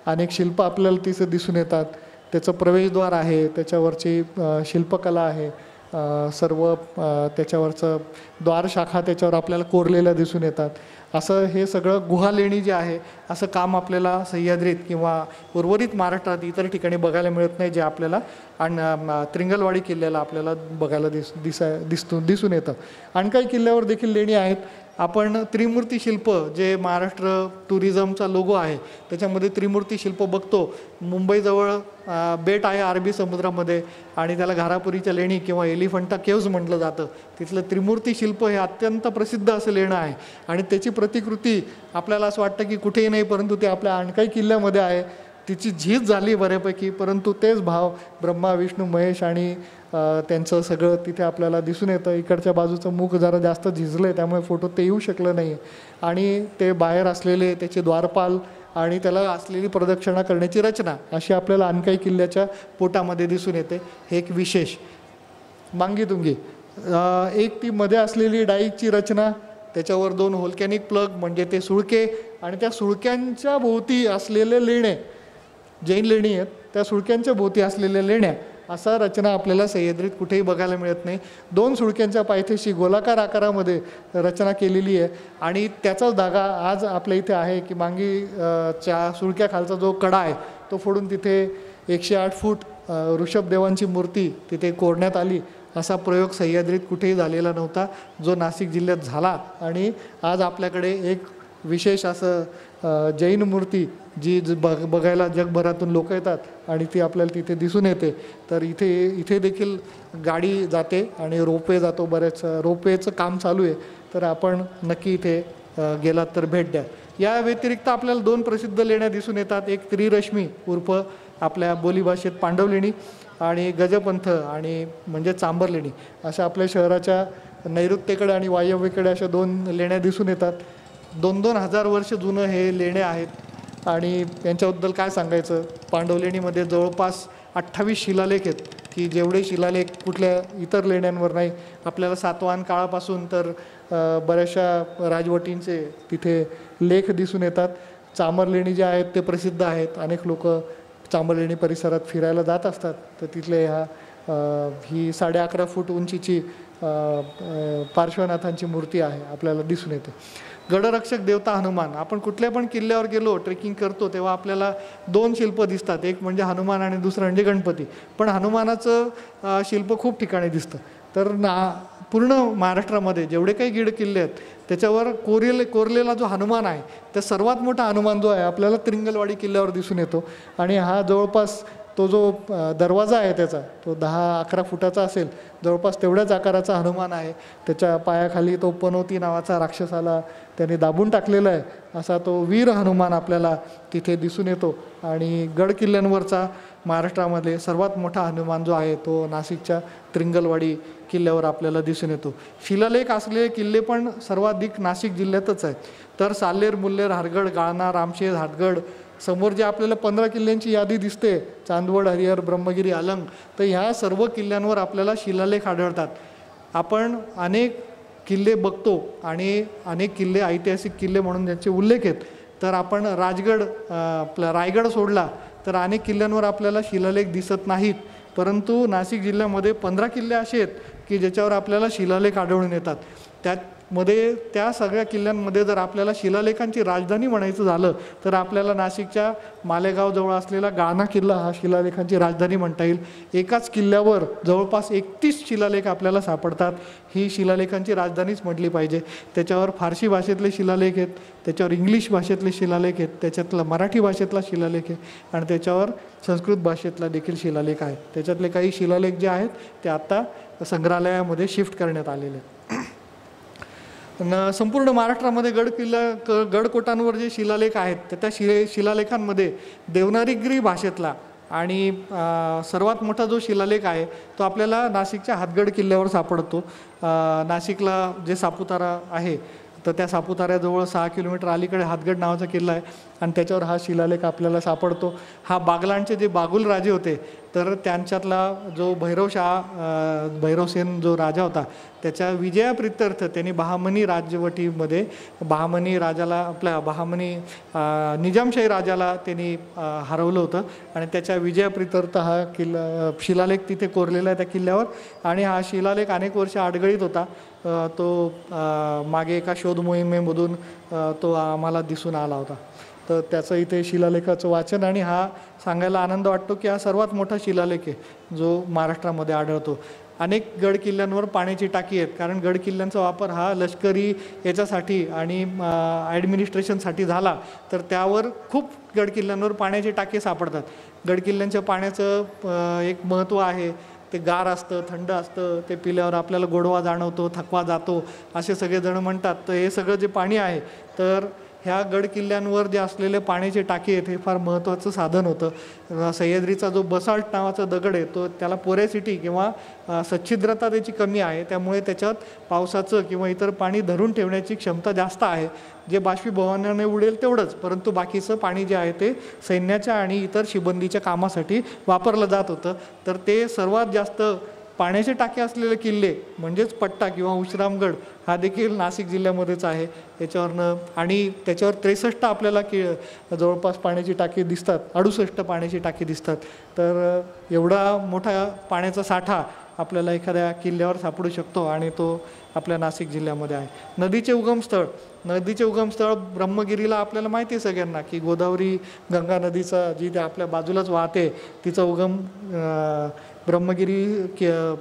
अनेक शिल्प आपल्याला तिथे दिसून येतात. त्याचं प्रवेशद्वार आहे, त्याच्यावरची शिल्पकला आहे सर्व त्याच्यावरचं द्वारशाखा त्याच्यावर आपल्याला कोरलेल्या दिसून येतात. असं हे सगळं गुहालेणी जे आहे असं काम आपल्याला सह्याद्रीत किंवा उर्वरित महाराष्ट्रात इतर ठिकाणी बघायला मिळत नाही, जे आपल्याला त्रिंगलवाडी किल्ल्याला आपल्याला बघायला दिसून येतं. आणि काही किल्ल्यावर देखील लेणी आहेत. आपण त्रिमूर्ती शिल्प जे महाराष्ट्र टुरिझमचा लोगो आहे त्याच्यामध्ये त्रिमूर्ती शिल्प बघतो. मुंबईजवळ बेट आहे अरबी समुद्रामध्ये आणि त्याला घारापुरीच्या लेणी किंवा एलिफंटा केव्ज म्हटलं जातं. तिथलं त्रिमूर्ती शिल्प हे अत्यंत प्रसिद्ध असं लेणं आहे आणि त्याची प्रतिकृती आपल्याला असं वाटतं की कुठेही नाही, परंतु ते आपल्या आणकाई किल्ल्यामध्ये आहे. तिची झीज झाली बऱ्यापैकी, परंतु तेच भाव ब्रह्मा विष्णू महेश आणि त्यांचं सगळं तिथे आपल्याला दिसून येतं. इकडच्या बाजूचं मुख जरा जास्त झिजलं आहे त्यामुळे फोटो ते येऊ शकलं नाही. आणि ते बाहेर असलेले त्याचे द्वारपाल आणि त्याला असलेली प्रदक्षिणा करण्याची रचना अशी आपल्याला आणकाई किल्ल्याच्या पोटामध्ये दिसून येते. हे एक विशेष. मांगीतुंगी एक ती मध्ये असलेली डाईची रचना, त्याच्यावर 2 व्होल्कॅनिक प्लग म्हणजे ते सुळके आणि त्या सुळक्यांच्या भोवती असलेले लेणे, जैन लेणी आहेत त्या सुळक्यांच्या भोवती असलेल्या लेण्या, असा रचना आपल्याला सह्याद्रीत कुठेही बघायला मिळत नाही. 2 सुळक्यांच्या पायथ्याशी गोलाकार आकारामध्ये रचना केलेली आहे आणि त्याचाच धागा आज आपल्या इथे आहे की मांगीच्या सुळक्याखालचा जो कडा आहे तो फोडून तिथे 108 फूट ऋषभदेवांची मूर्ती तिथे कोरण्यात आली. असा प्रयोग सह्याद्रीत कुठेही झालेला नव्हता, जो नाशिक जिल्ह्यात झाला. आणि आज आपल्याकडे एक विशेष असं जैन मूर्ती जी बघायला जगभरातून लोक येतात आणि ती आपल्याला तिथे दिसून येते. तर इथे देखील गाडी जाते आणि रोपवे जातो, बरेच रोपवेचं काम चालू आहे. तर आपण नक्की इथे गेलात तर भेट द्या. या व्यतिरिक्त आपल्याला 2 प्रसिद्ध लेण्या दिसून येतात. एक त्रिरश्मी उर्फ आपल्या बोलीभाषेत पांडवलेणी आणि गजपंथ आणि म्हणजे चांबर लेणी, अशा आपल्या शहराच्या नैऋत्येकडे आणि वायव्येकडे अशा 2 लेण्या दिसून येतात. 2-2 हजार वर्ष जुनं हे लेणे आहेत आणि यांच्याबद्दल काय सांगायचं. पांडवलेणीमध्ये जवळपास 28 शिलालेख आहेत की जेवढे शिलालेख कुठल्या इतर लेण्यांवर नाही. आपल्याला सातवाहन काळापासून तर बऱ्याचशा राजवटींचे तिथे लेख दिसून येतात. चांबरलेणी जे आहेत ते प्रसिद्ध आहेत. अनेक लोक चांबरलेणी परिसरात फिरायला जात असतात. तर तिथले ही 11.5 फूट उंचीची पार्श्वनाथांची मूर्ती आहे आपल्याला दिसून येते. गडरक्षक देवता हनुमान. आपण कुठल्या पण किल्ल्यावर गेलो ट्रेकिंग करतो तेव्हा आपल्याला 2 शिल्प दिसतात, एक म्हणजे हनुमान आणि दुसरं म्हणजे गणपती. पण हनुमानाचं शिल्प खूप ठिकाणी दिसतं. तर पूर्ण महाराष्ट्रामध्ये जेवढे काही गड किल्ले आहेत त्याच्यावर कोरलेला जो हनुमान आहे त्या सर्वात मोठा हनुमान जो आहे आपल्याला त्रिंगलवाडी किल्ल्यावर दिसून येतो. आणि हा जवळपास तो जो दरवाजा आहे त्याचा तो 10-11 फुटाचा असेल, जवळपास तेवढ्याच आकाराचा हनुमान आहे. त्याच्या पायाखाली तो पनोती नावाचा राक्षसाला त्याने दाबून टाकलेला आहे, असा तो वीर हनुमान आपल्याला तिथे दिसून येतो. आणि गड किल्ल्यांवरचा महाराष्ट्रामध्ये सर्वात मोठा हनुमान जो आहे तो नाशिकच्या त्रिंगलवाडी किल्ल्यावर आपल्याला दिसून येतो. शिलालेख असलेले किल्ले पण सर्वाधिक नाशिक जिल्ह्यातच आहेत. तर साल्हेर, मुल्हेर, हरगड, गाळना, रामशेज, हातगड, समोर जे आपल्याला 15 किल्ल्यांची यादी दिसते, चांदवड, हरिहर, ब्रह्मगिरी, अलंग, तर ह्या सर्व किल्ल्यांवर आपल्याला शिलालेख आढळतात. आपण अनेक किल्ले बघतो आणि अनेक किल्ले ऐतिहासिक किल्ले म्हणून ज्यांचे उल्लेख आहेत. तर आपण रायगड सोडला तर अनेक किल्ल्यांवर आपल्याला शिलालेख दिसत नाहीत. परंतु नाशिक जिल्ह्यामध्ये 15 किल्ले असे आहेत की ज्याच्यावर आपल्याला शिलालेख आढळून येतात. त्या सगळ्या किल्ल्यांमध्ये जर आपल्याला शिलालेखांची राजधानी म्हणायचं झालं तर आपल्याला नाशिकच्या मालेगाव जवळ असलेला गाळना किल्ला हा शिलालेखांची राजधानी म्हणता येईल. एकाच किल्ल्यावर जवळपास 31 शिलालेख आपल्याला सापडतात. ही शिलालेखांची राजधानीच म्हटली पाहिजे. त्याच्यावर फारसी भाषेतले शिलालेख आहेत, त्याच्यावर इंग्लिश भाषेतले शिलालेख आहेत, त्याच्यातला मराठी भाषेतला शिलालेख आहे आणि त्याच्यावर संस्कृत भाषेतला देखील शिलालेख आहे. त्याच्यातले काही शिलालेख जे आहेत ते आत्ता संग्रहालयामध्ये शिफ्ट करण्यात आलेले आहेत. संपूर्ण महाराष्ट्रामध्ये गडकोटांवर जे शिलालेख आहेत त्या शिलालेखांमध्ये देवनागरी भाषेतला आणि सर्वात मोठा जो शिलालेख आहे तो आपल्याला नाशिकच्या हातगड किल्ल्यावर सापडतो. नाशिकला जे सापुतारा आहे तर त्या सापुताऱ्याजवळ 6 किलोमीटर अलीकडे हातगड नावाचा किल्ला आहे आणि त्याच्यावर हा शिलालेख आपल्याला सापडतो. हा बागलांचे जे बागुल राजे होते तर त्यांच्यातला जो भैरवसेन जो राजा होता त्याच्या विजयाप्रित्यर्थ त्यांनी बहामनी राजवटीमध्ये बहामनी राजाला आपल्या बहामनी निजामशाही राजाला त्यांनी हरवलं होतं आणि त्याच्या विजयाप्रित्यर्थ हा शिलालेख तिथे कोरलेला आहे त्या किल्ल्यावर. आणि हा शिलालेख अनेक वर्ष अडगळीत होता. तो मागे एका शोध मोहिमेमधून तो आम्हाला दिसून आला होता. तर त्याचं इथे शिलालेखाचं वाचन आणि हा सांगायला आनंद वाटतो की हा सर्वात मोठा शिलालेख आहे जो महाराष्ट्रामध्ये आढळतो. अनेक गड किल्ल्यांवर पाण्याची टाकी आहेत कारण गड किल्ल्यांचा वापर हा लष्करी याच्यासाठी आणि ॲडमिनिस्ट्रेशनसाठी झाला तर त्यावर खूप गड किल्ल्यांवर पाण्याची टाके सापडतात. गड किल्ल्यांच्या पाण्याचं एक महत्त्व आहे. ते गार असतं, थंड असतं, ते पिल्यावर आपल्याला गोडवा जाणवतो, थकवा जातो असे सगळेजण म्हणतात. तर हे सगळं जे पाणी आहे तर ह्या गड किल्ल्यांवर जे असलेले पाण्याचे टाके आहेत हे फार महत्त्वाचं साधन होतं. सह्याद्रीचा जो बसाल्ट नावाचा दगड आहे तो त्याला पोरॅसिटी किंवा सच्छिद्रता त्याची कमी आहे त्यामुळे त्याच्यात पावसाचं किंवा इतर पाणी धरून ठेवण्याची क्षमता जास्त आहे. जे बाष्पीभवनाने उडेल तेवढंच, परंतु बाकीचं पाणी जे आहे ते सैन्याच्या आणि इतर शिबंदीच्या कामासाठी वापरलं जात होतं. तर ते सर्वात जास्त पाण्याचे टाके असलेले किल्ले म्हणजेच पट्टा किंवा विश्रामगड हा देखील नाशिक जिल्ह्यामध्येच आहे. याच्यावरनं आणि त्याच्यावर 63 आपल्याला जवळपास पाण्याची टाकी दिसतात, 68 पाण्याची टाकी दिसतात. तर एवढा मोठा पाण्याचा साठा आपल्याला एखाद्या किल्ल्यावर सापडू शकतो आणि तो आपल्या नाशिक जिल्ह्यामध्ये आहे. नदीचे उगमस्थळ ब्रह्मगिरीला आपल्याला माहिती आहे सगळ्यांना की गोदावरी गंगा नदीचा जी आपल्या बाजूलाच वाहते तिचा उगम ब्रह्मगिरी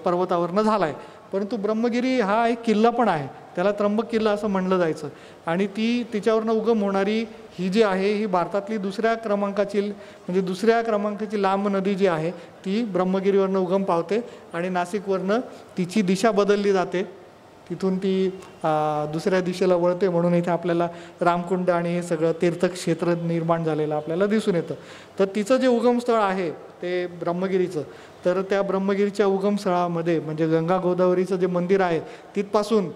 पर्वतावरनं झाला आहे. परंतु ब्रह्मगिरी हा एक किल्ला पण आहे, त्याला त्र्यंबक किल्ला असं म्हणलं जायचं. आणि तिच्यावरनं उगम होणारी ही जी आहे ही भारतातली दुसऱ्या क्रमांकाची लांब नदी जी आहे ती ब्रह्मगिरीवरनं उगम पावते आणि नाशिकवरनं तिची दिशा बदलली जाते. तिथून ती दुसऱ्या दिशेला वळते म्हणून इथे आपल्याला रामकुंड आणि हे सगळं तीर्थक्षेत्र निर्माण झालेलं आपल्याला दिसून येतं. तर तिचं जे उगमस्थळ आहे ते ब्रह्मगिरीचं, तर त्या ब्रह्मगिरीच्या उगमस्थळामध्ये म्हणजे गंगा गोदावरीचं जे मंदिर आहे तिथपासून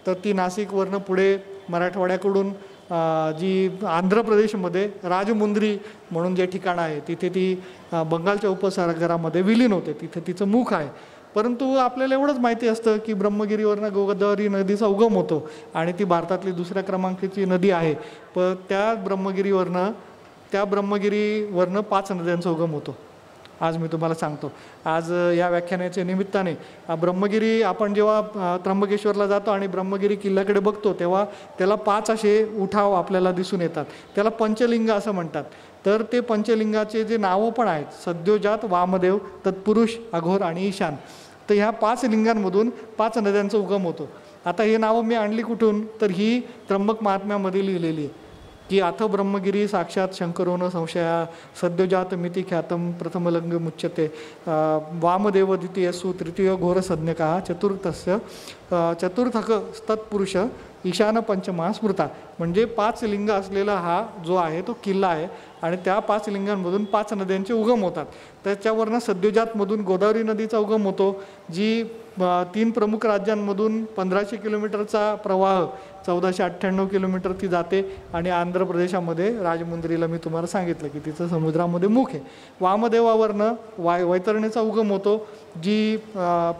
तर ती नाशिकवरनं पुढे मराठवाड्याकडून जी आंध्र प्रदेशमध्ये राजमुंद्री म्हणून जे ठिकाण आहे तिथे ती बंगालच्या उपसागरामध्ये विलीन होते, तिथे तिचं मुख आहे. परंतु आपल्याला एवढंच माहिती असतं की ब्रह्मगिरीवरनं गोदावरी नदीचा उगम होतो आणि ती भारतातली दुसऱ्या क्रमांकाची नदी आहे. पण त्या ब्रह्मगिरीवरनं 5 नद्यांचा उगम होतो. आज मी तुम्हाला सांगतो. आज या व्याख्यानाच्या निमित्ताने ब्रह्मगिरी आपण जेव्हा त्र्यंबकेश्वरला जातो आणि ब्रह्मगिरी किल्ल्याकडे बघतो तेव्हा त्याला 5 असे उठाव आपल्याला दिसून येतात. त्याला पंचलिंग असं म्हणतात. तर ते पंचलिंगाचे जे नावं पण आहेत सद्योजात, वामदेव, तत्पुरुष, अघोर आणि ईशान. तर ह्या 5 लिंगांमधून 5 नद्यांचा उगम होतो. आता हे नावं मी आणली कुठून तर ही त्र्यंबक महात्म्यामध्ये लिहिलेली आहे की अथ ब्रह्मगिरी साक्षात शंकरोन संशया सद्योजात मिती ख्यातम प्रथमलंग मुच्यते वामदेव द्वितीयसु तृतीय घोरसज्ञकः चतुर्थक तत्पुरुष ईशान पंचमहा स्मृता. म्हणजे 5 लिंग असलेला हा जो आहे तो किल्ला आहे आणि त्या 5 लिंगांमधून 5 नद्यांचे उगम होतात. त्याच्यावरनं सद्योजातमधून गोदावरी नदीचा उगम होतो जी 3 प्रमुख राज्यांमधून 1500 किलोमीटरचा प्रवाह 1498 किलोमीटर ती जाते आणि आंध्र प्रदेशामध्ये राजमुंद्रीला मी तुम्हाला सांगितलं की तिचं समुद्रामध्ये मुख आहे. वामदेवावरनं वैतरणीचा उगम होतो जी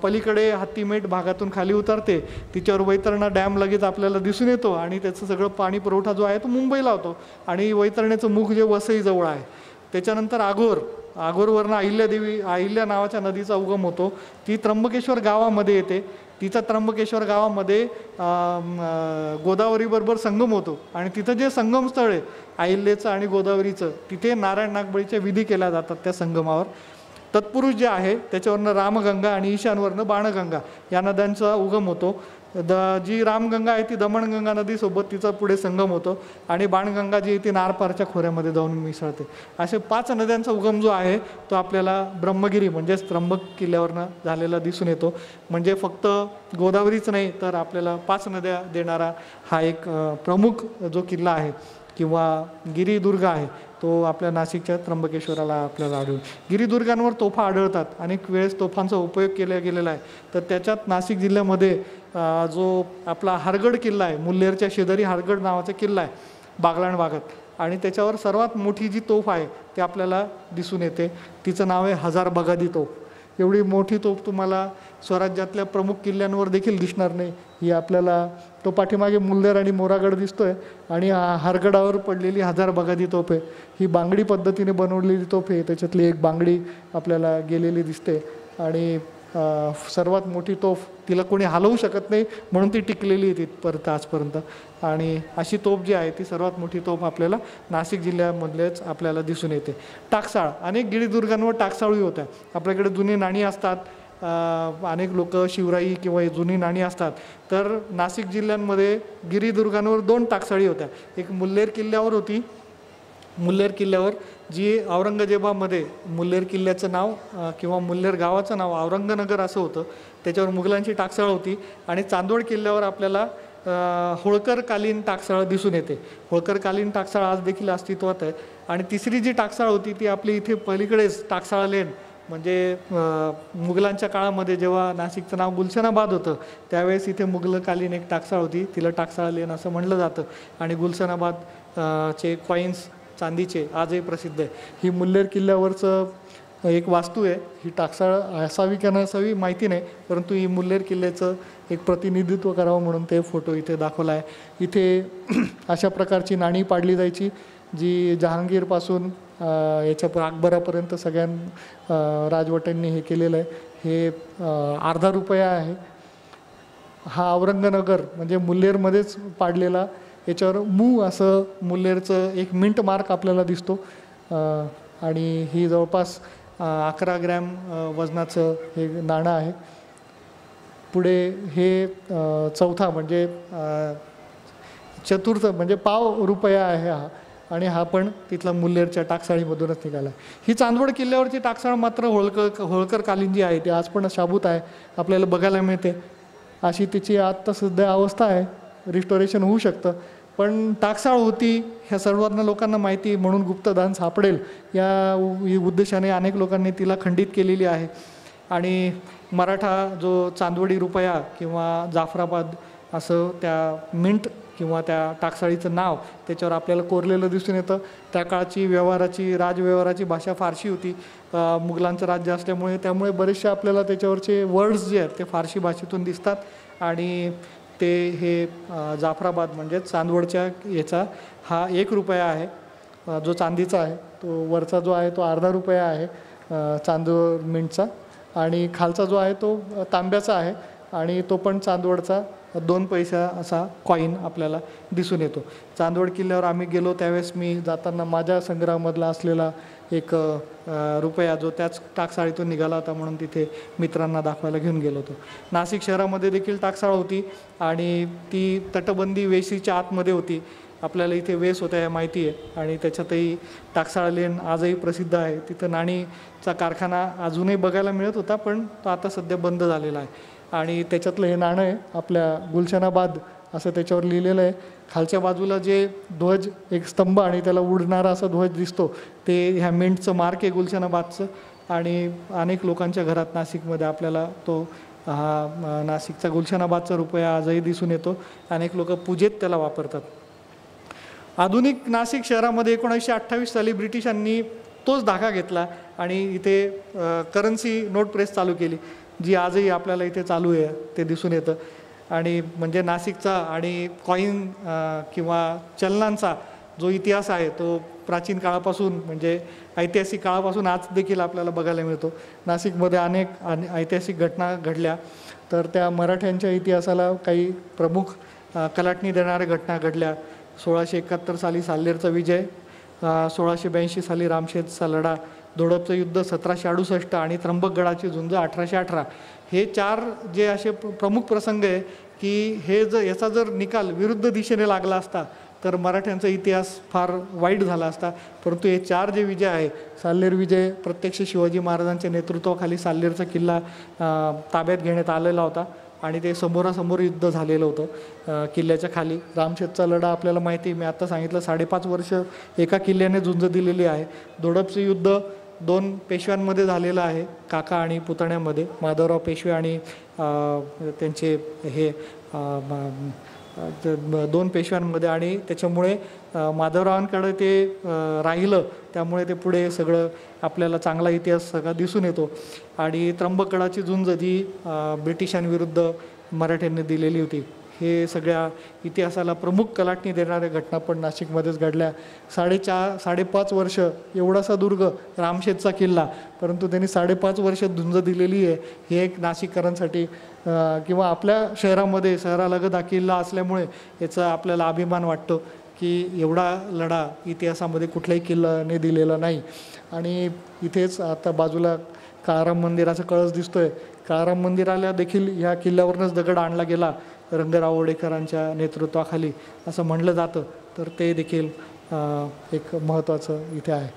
पलीकडे हत्तीमेट भागातून खाली उतरते. तिच्यावर वैतरणा डॅम लगेच आपल्याला दिसून येतो आणि त्याचं सगळं पाणी पुरवठा जो आहे तो मुंबईला होतो आणि वैतरणीचं मुख जे वसईजवळ आहे. त्याच्यानंतर आघोरवरनं अहिल्या नावाच्या नदीचा उगम होतो. ती त्र्यंबकेश्वर गावामध्ये येते. तिचा त्र्यंबकेश्वर गावामध्ये गोदावरीबरोबर संगम होतो आणि तिथं जे संगमस्थळ आहे अहिल्याचं आणि गोदावरीचं तिथे नारायण नागबळीच्या विधी केल्या जातात त्या संगमावर. तत्पुरुष जे आहे त्याच्यावरनं रामगंगा आणि ईशानवरनं बाणगंगा या नद्यांचा उगम होतो. जी रामगंगा आहे ती दमणगंगा नदीसोबत तिचा पुढे संगम होतो आणि बाणगंगा जी ती नारपारच्या खोऱ्यामध्ये जाऊन मिसळते. असे 5 नद्यांचा उगम जो आहे तो आपल्याला ब्रह्मगिरी म्हणजेच त्र्यंबक किल्ल्यावरनं झालेला दिसून येतो. म्हणजे फक्त गोदावरीच नाही तर आपल्याला 5 नद्या देणारा हा एक प्रमुख जो किल्ला आहे किंवा गिरिदुर्ग आहे तो आपल्या नाशिकच्या त्र्यंबकेश्वराला आपल्याला आढळून. गिरिदुर्गांवर तोफा आढळतात, अनेक वेळेस तोफांचा उपयोग केला गेलेला आहे. तर त्याच्यात नाशिक जिल्ह्यामध्ये जो आपला हरगड किल्ला आहे, मुल्हेरच्या शेजारी हरगड नावाचा किल्ला आहे बागलाण भागात आणि त्याच्यावर सर्वात मोठी जी तोफ आहे ती आपल्याला दिसून येते. तिचं नाव आहे 1000 बगादी तोफ. एवढी मोठी तोफ तुम्हाला स्वराज्यातल्या प्रमुख किल्ल्यांवर देखील दिसणार नाही. ही आपल्याला तो पाठीमागे मुल्लेर आणि मोरागड दिसतोय आणि हारगडावर पडलेली 1000 बगादी तोफ आहे. ही बांगडी पद्धतीने बनवलेली तोफ आहे. त्याच्यातली एक बांगडी आपल्याला गेलेली दिसते आणि सर्वात मोठी तोफ, तिला कोणी हलवू शकत नाही म्हणून ती टिकलेली आहे तिथपर्यंत आजपर्यंत. आणि अशी तोफ जी आहे ती सर्वात मोठी तोफ आपल्याला नाशिक जिल्ह्यामधलेच आपल्याला दिसून येते. टाकसाळ, अनेक गिरिदुर्गांवर टाकसाळही होत्या. आपल्याकडे जुनी नाणी असतात, अनेक लोक शिवराई किंवा जुनी नाणी असतात. तर नाशिक जिल्ह्यांमध्ये गिरिदुर्गांवर 2 टाकसाळी होत्या. एक मुल्लेर किल्ल्यावर होती. मुल्लेर किल्ल्यावर जी औरंगजेबामध्ये मुल्लेर किल्ल्याचं नाव किंवा मुल्लेर गावाचं नाव औरंगनगर असं होतं, त्याच्यावर मुघलांची टाकसाळ होती. आणि चांदवड किल्ल्यावर आपल्याला होळकरकालीन टाकसाळ दिसून येते. होळकरकालीन टाकसाळ आज देखील अस्तित्वात आहे. आणि तिसरी जी टाकसाळ होती ती आपली इथे पलीकडेच टाकसाळ लेन, म्हणजे मुघलांच्या काळामध्ये जेव्हा नाशिकचं नाव गुलशनाबाद होतं त्यावेळेस इथे मुघलकालीन एक टाकसाळ होती, तिला टाकसाळ लेन असं म्हणलं जातं. आणि गुलशनाबाद चे कॉईन्स चांदीचे आजही प्रसिद्ध आहे. ही मुल्लेर किल्ल्यावरचं एक वास्तू आहे. ही टाकसाळ असावी का नसावी माहिती नाही, परंतु ही मुल्लेर किल्ल्याचं एक प्रतिनिधित्व करावं म्हणून ते फोटो इथे दाखवला आहे. इथे अशा प्रकारची नाणी पाडली जायची जी जहांगीरपासून याच्या अकबरापर्यंत सगळ्या राजवटींनी हे केलेलं आहे. हे अर्धा रुपया आहे. हा औरंगनगर म्हणजे मुल्लेरमध्येच पाडलेला, याच्यावर मू असं मुल्लेरचं एक मिंट मार्क आपल्याला दिसतो. आणि ही जवळपास 11 ग्रॅम वजनाचं हे नाणं आहे. पुढे हे चौथा म्हणजे चतुर्थ म्हणजे पाव रुपया आहे हा, आणि हा पण तिथला मुल्लेरच्या टाकसाळीमधूनच निघाला. ही चांदवड किल्ल्यावरची टाकसाळ मात्र होळकरकालीन जी आहे ती आज पण शाबूत आहे, आपल्याला बघायला मिळते. अशी तिची आत्ता सध्या अवस्था आहे, रिस्टोरेशन होऊ शकतं. पण टाकसाळ होती ह्या सर्वांना लोकांना माहिती म्हणून गुप्तधन सापडेल या उद्देशाने अनेक लोकांनी तिला खंडित केलेली आहे. आणि मराठा जो चांदवडी रुपया किंवा जाफराबाद असं त्या मिंट किंवा त्या टाकसाळीचं नाव त्याच्यावर आपल्याला कोरलेलं दिसून येतं. त्या काळची राजव्यवहाराची भाषा फारशी होती, मुघलांचं राज्य असल्यामुळे, त्यामुळे बरेचसे आपल्याला त्याच्यावरचे वर्ड्स जे आहेत ते फारशी भाषेतून दिसतात. आणि ते हे जाफराबाद म्हणजे चांदवडच्या याचा हा 1 रुपया आहे जो चांदीचा आहे. तो वरचा जो आहे तो अर्धा रुपया आहे चांदवड मिंटचा, आणि खालचा जो आहे तो तांब्याचा आहे आणि तो पण चांदवडचा 2 पैसा असा कॉईन आपल्याला दिसून येतो. चांदवड किल्ल्यावर आम्ही गेलो त्यावेळेस मी जाताना माझ्या संग्रहामधला असलेला एक रुपया जो त्याच टाकसाळीतून निघाला होता म्हणून तिथे मित्रांना दाखवायला घेऊन गेलो होतो. नाशिक शहरामध्ये देखील टाकसाळ होती आणि ती तटबंदी वेशीच्या आतमध्ये होती. आपल्याला इथे वेस होत्या या माहिती आहे. आणि त्याच्यातही टाकसाळ लेन आजही प्रसिद्ध आहे. तिथं नाणीचा कारखाना अजूनही बघायला मिळत होता, पण तो आता सध्या बंद झालेला आहे. आणि त्याच्यातलं हे नाणं आहे आपल्या गुलशनाबाद असं त्याच्यावर लिहिलेलं आहे. खालच्या बाजूला जे ध्वज, एक स्तंभ आणि त्याला उडणारा असा ध्वज दिसतो ते ह्या मिंटचं मार्क आहे गुलशनाबादचं. आणि अनेक लोकांच्या घरात नाशिकमध्ये आपल्याला तो हा नाशिकचा गुलशनाबादचा रुपया आजही दिसून येतो. अनेक लोक पूजेत त्याला वापरतात. आधुनिक नाशिक शहरामध्ये 1928 साली ब्रिटिशांनी तोच धागा घेतला आणि इथे करन्सी नोट प्रेस चालू केली, जी आजही आपल्याला इथे चालू आहे ते दिसून येतं. आणि म्हणजे नाशिकचा आणि कॉईन किंवा चलनांचा जो इतिहास आहे तो प्राचीन काळापासून म्हणजे ऐतिहासिक काळापासून आज देखील आपल्याला बघायला मिळतो. नाशिकमध्ये अनेक ऐतिहासिक घटना घडल्या, तर त्या मराठ्यांच्या इतिहासाला काही प्रमुख कलाटणी देणाऱ्या घटना घडल्या. 1671 साली साल्हेरचा विजय, 1682 साली रामशेजचा लढा, धोडपचं युद्ध 1768 आणि त्र्यंबकगडाची झुंज 1818. हे 4 जे असे प्रमुख प्रसंग आहे की हे याचा जर निकाल विरुद्ध दिशेने लागला असता तर मराठ्यांचा इतिहास फार वाईट झाला असता. परंतु हे 4 जे विजय आहे, साल्हेर विजय प्रत्यक्ष शिवाजी महाराजांच्या नेतृत्वाखाली साल्हेरचा किल्ला ताब्यात घेण्यात आलेला होता आणि ते समोरासमोर युद्ध झालेलं होतं किल्ल्याच्या खाली. रामशेजचा लढा आपल्याला माहिती आहे, मी आत्ता सांगितलं 5.5 वर्ष एका किल्ल्याने झुंज दिलेली आहे. धोडपचं युद्ध 2 पेशव्यांमध्ये झालेलं आहे, काका आणि पुतण्यामध्ये, माधवराव पेशवे आणि त्यांचे हे 2 पेशव्यांमध्ये, आणि त्याच्यामुळे माधवरावांकडे ते राहिलं, त्यामुळे ते पुढे सगळं आपल्याला चांगला इतिहास सगळा दिसून येतो. आणि त्र्यंबकगडाची झुंज जी ब्रिटिशांविरुद्ध मराठ्यांनी दिलेली होती, हे सगळ्या इतिहासाला प्रमुख कलाटणी देणाऱ्या घटना पण नाशिकमध्येच घडल्या. 5.5 वर्ष एवढासा दुर्ग रामशेजचा किल्ला, परंतु त्यांनी 5.5 वर्ष झुंज दिलेली आहे. हे एक नाशिककरांसाठी किंवा आपल्या शहरामध्ये शहरालगत हा किल्ला असल्यामुळे याचा आपल्याला अभिमान वाटतो की एवढा लढा इतिहासामध्ये कुठल्याही किल्ल्याने दिलेला नाही. आणि इथेच आता बाजूला काळाराम मंदिराचा कळस दिसतोय. काळाराम मंदिराला देखील ह्या किल्ल्यावरूनच दगड आणला गेला रंगराव ओडेकरांच्या नेतृत्वाखाली असं म्हणलं जातं. तर ते देखील एक महत्त्वाचं इथे आहे.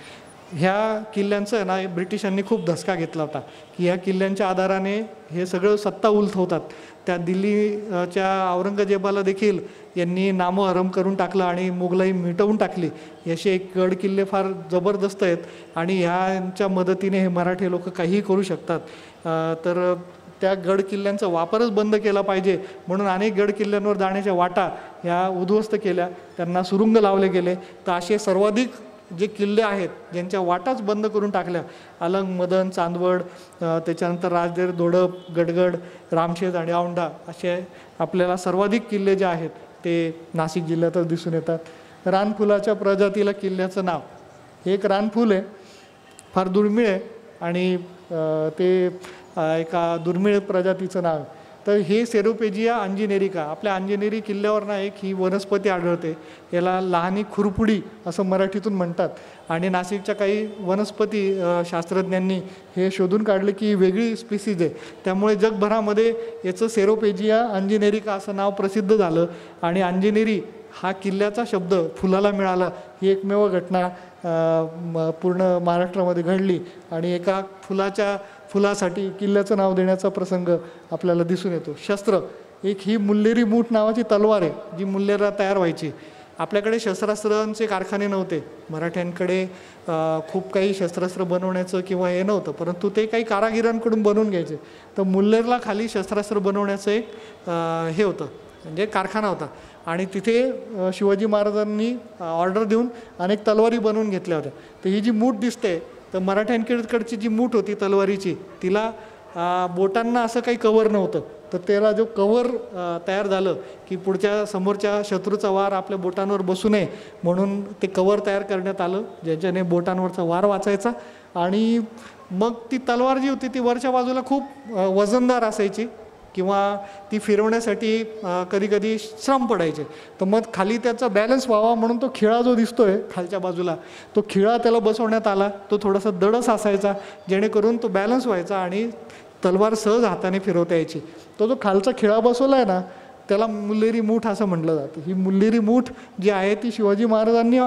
ह्या किल्ल्यांचं ना ब्रिटिशांनी खूप धसका घेतला होता की ह्या किल्ल्यांच्या आधाराने हे सगळं सत्ता उलथवतात. त्या दिल्लीच्या औरंगजेबाला देखील यांनी नामोहरम करून टाकलं आणि मुघलाई मिटवून टाकली. असे एक गड किल्ले फार जबरदस्त आहेत आणि ह्यांच्या मदतीने हे मराठी लोक काहीही करू शकतात. तर त्या गड किल्ल्यांचा वापरच बंद केला पाहिजे म्हणून अनेक गड किल्ल्यांवर जाण्याच्या वाटा ह्या उद्ध्वस्त केल्या, त्यांना सुरुंग लावले गेले. तर असे सर्वाधिक जे किल्ले आहेत ज्यांच्या वाटाच बंद करून टाकल्या, अलंग, मदन, चांदवड, त्याच्यानंतर राजदेर, दोडप, गडगड, रामशेज आणि औंढा, असे आपल्याला सर्वाधिक किल्ले जे आहेत ते नाशिक जिल्ह्यातच दिसून येतात. रानफुलाच्या प्रजातीला किल्ल्याचं नाव, हे एक रानफूल आहे, फार दुर्मिळ आहे आणि ते एका दुर्मिळ प्रजातीचं नाव. तर हे सेरोपेजिया अंजिनेरिका, आपल्या अंजिनेरी किल्ल्यावर ना एक ही वनस्पती आढळते. याला लहानी खुरपुडी असं मराठीतून म्हणतात. आणि नाशिकच्या काही वनस्पती शास्त्रज्ञांनी हे शोधून काढले की वेगळी स्पीसीज आहे, त्यामुळे जगभरामध्ये याचं सेरोपेजिया अंजिनेरिका असं नाव प्रसिद्ध झालं. आणि अंजिनेरी हा किल्ल्याचा शब्द फुलाला मिळाला, ही एकमेव घटना पूर्ण महाराष्ट्रामध्ये घडली. आणि एका फुलासाठी किल्ल्याचं नाव देण्याचा प्रसंग आपल्याला दिसून येतो. शस्त्र, एक ही मुल्लेरी मूठ नावाची तलवार आहे जी मुल्लेरला तयार व्हायची. आपल्याकडे शस्त्रास्त्रांचे कारखाने नव्हते, मराठ्यांकडे खूप काही शस्त्रास्त्र बनवण्याचं किंवा हे नव्हतं, परंतु ते काही कारागिरांकडून बनवून घ्यायचे. तर मुल्लेरला खाली शस्त्रास्त्र बनवण्याचं एक हे होतं, म्हणजे कारखाना होता. आणि तिथे शिवाजी महाराजांनी ऑर्डर देऊन अनेक तलवारी बनवून घेतल्या होत्या. तर ही जी मूठ दिसते, तर मराठ्यांकडची जी मूठ होती तलवारीची, तिला बोटांना असं काही कवर नव्हतं. तर त्याला जो कवर तयार झालं की पुढच्या समोरच्या शत्रूचा वार आपल्या बोटांवर बसू नये म्हणून ते कवर तयार करण्यात आलं, ज्याच्याने बोटांवरचा वार वाचायचा. आणि मग ती तलवार जी होती ती वरच्या बाजूला खूप वजनदार असायची किंवा ती फिरवण्यासाठी कधी कधी श्रम पडायचे. तर मग खाली त्याचा बॅलन्स व्हावा म्हणून तो खिळा जो दिसतोय खालच्या बाजूला, तो खिळा त्याला बसवण्यात आला. तो थोडासा दडस असायचा जेणेकरून तो बॅलन्स व्हायचा आणि तलवार सहज हाताने फिरवता यायची. तो जो खालचा खिळा बसवला आहे ना, त्याला मुल्लेरी मूठ असं म्हटलं जातं. ही मुल्लेरी मूठ जी आहे ती शिवाजी महाराजांनी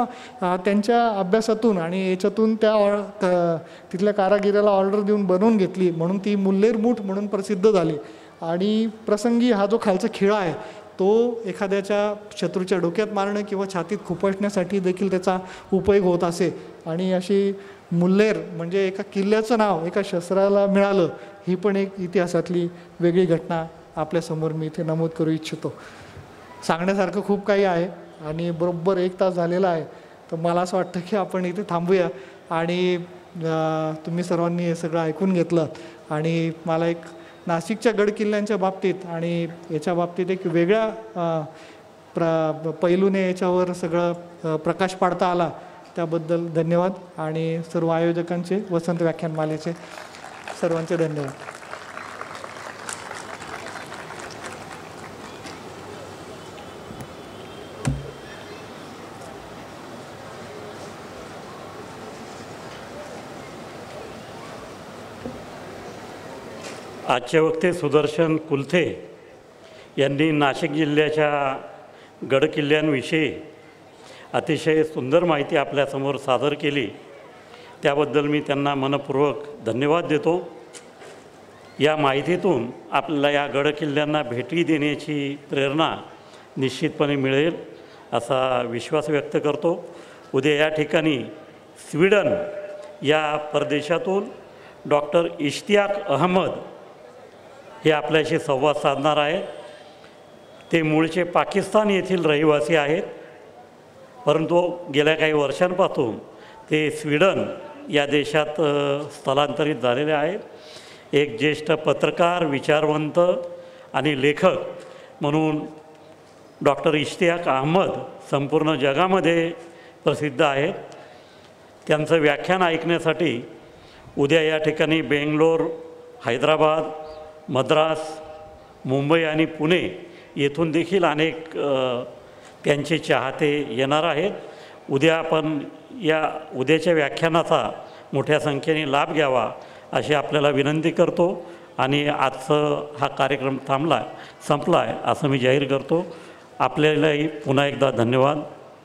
त्यांच्या अभ्यासातून आणि याच्यातून त्या तिथल्या कारागिराला ऑर्डर देऊन बनवून घेतली, म्हणून ती मुल्लेर मूठ म्हणून प्रसिद्ध झाली. आणि प्रसंगी हा जो खालचा खिळा आहे तो एखाद्याच्या शत्रूच्या डोक्यात मारणं किंवा छातीत खुपसण्यासाठी देखील त्याचा उपयोग होत असे. आणि अशी मुल्लेर म्हणजे एका किल्ल्याचं नाव एका शस्त्राला मिळालं, ही पण एक इतिहासातली वेगळी घटना आपल्यासमोर मी इथे नमूद करू इच्छितो. सांगण्यासारखं खूप काही आहे आणि बरोबर 1 तास झालेला आहे. तर मला असं वाटतं की आपण इथे थांबूया. आणि तुम्ही सर्वांनी हे सगळं ऐकून घेतलं आणि मला एक नाशिकच्या गड किल्ल्यांच्या बाबतीत आणि याच्या बाबतीत एक वेगळ्या पैलूने याच्यावर सगळं प्रकाश पाडता आला, त्याबद्दल धन्यवाद. आणि सर्व आयोजकांचे, वसंत व्याख्यानमालेचे सर्वांचे धन्यवाद. आजचे वक्ते सुदर्शन कुलथे यांनी नाशिक जिल्ह्याच्या गडकिल्ल्यांविषयी अतिशय सुंदर माहिती आपल्यासमोर सादर केली, त्याबद्दल मी त्यांना मनपूर्वक धन्यवाद देतो. या माहितीतून आपल्याला या गडकिल्ल्यांना भेटी देण्याची प्रेरणा निश्चितपणे मिळेल असा विश्वास व्यक्त करतो. उद्या या ठिकाणी स्वीडन या परदेशातून डॉक्टर इश्तियाक अहमद हे आपल्याशी संवाद साधणार आहे. ते मूळचे पाकिस्तान येथील रहिवासी आहेत, परंतु गेल्या काही वर्षांपासून ते स्वीडन या देशात स्थलांतरित झालेले आहेत. एक ज्येष्ठ पत्रकार, विचारवंत आणि लेखक म्हणून डॉक्टर इश्तियाक अहमद संपूर्ण जगामध्ये प्रसिद्ध आहेत. त्यांचं व्याख्यान ऐकण्यासाठी उद्या या ठिकाणी बेंगलोर, हैदराबाद, मद्रास, मुंबई आणि पुणे येथून देखील अनेक त्यांचे चाहते येणार आहेत. उद्या आपण या उद्याच्या व्याख्यानाचा मोठ्या संख्येने लाभ घ्यावा अशी आपल्याला विनंती करतो आणि आजचं हा कार्यक्रम संपला आहे असं मी जाहीर करतो. आपल्यालाही पुन्हा एकदा धन्यवाद.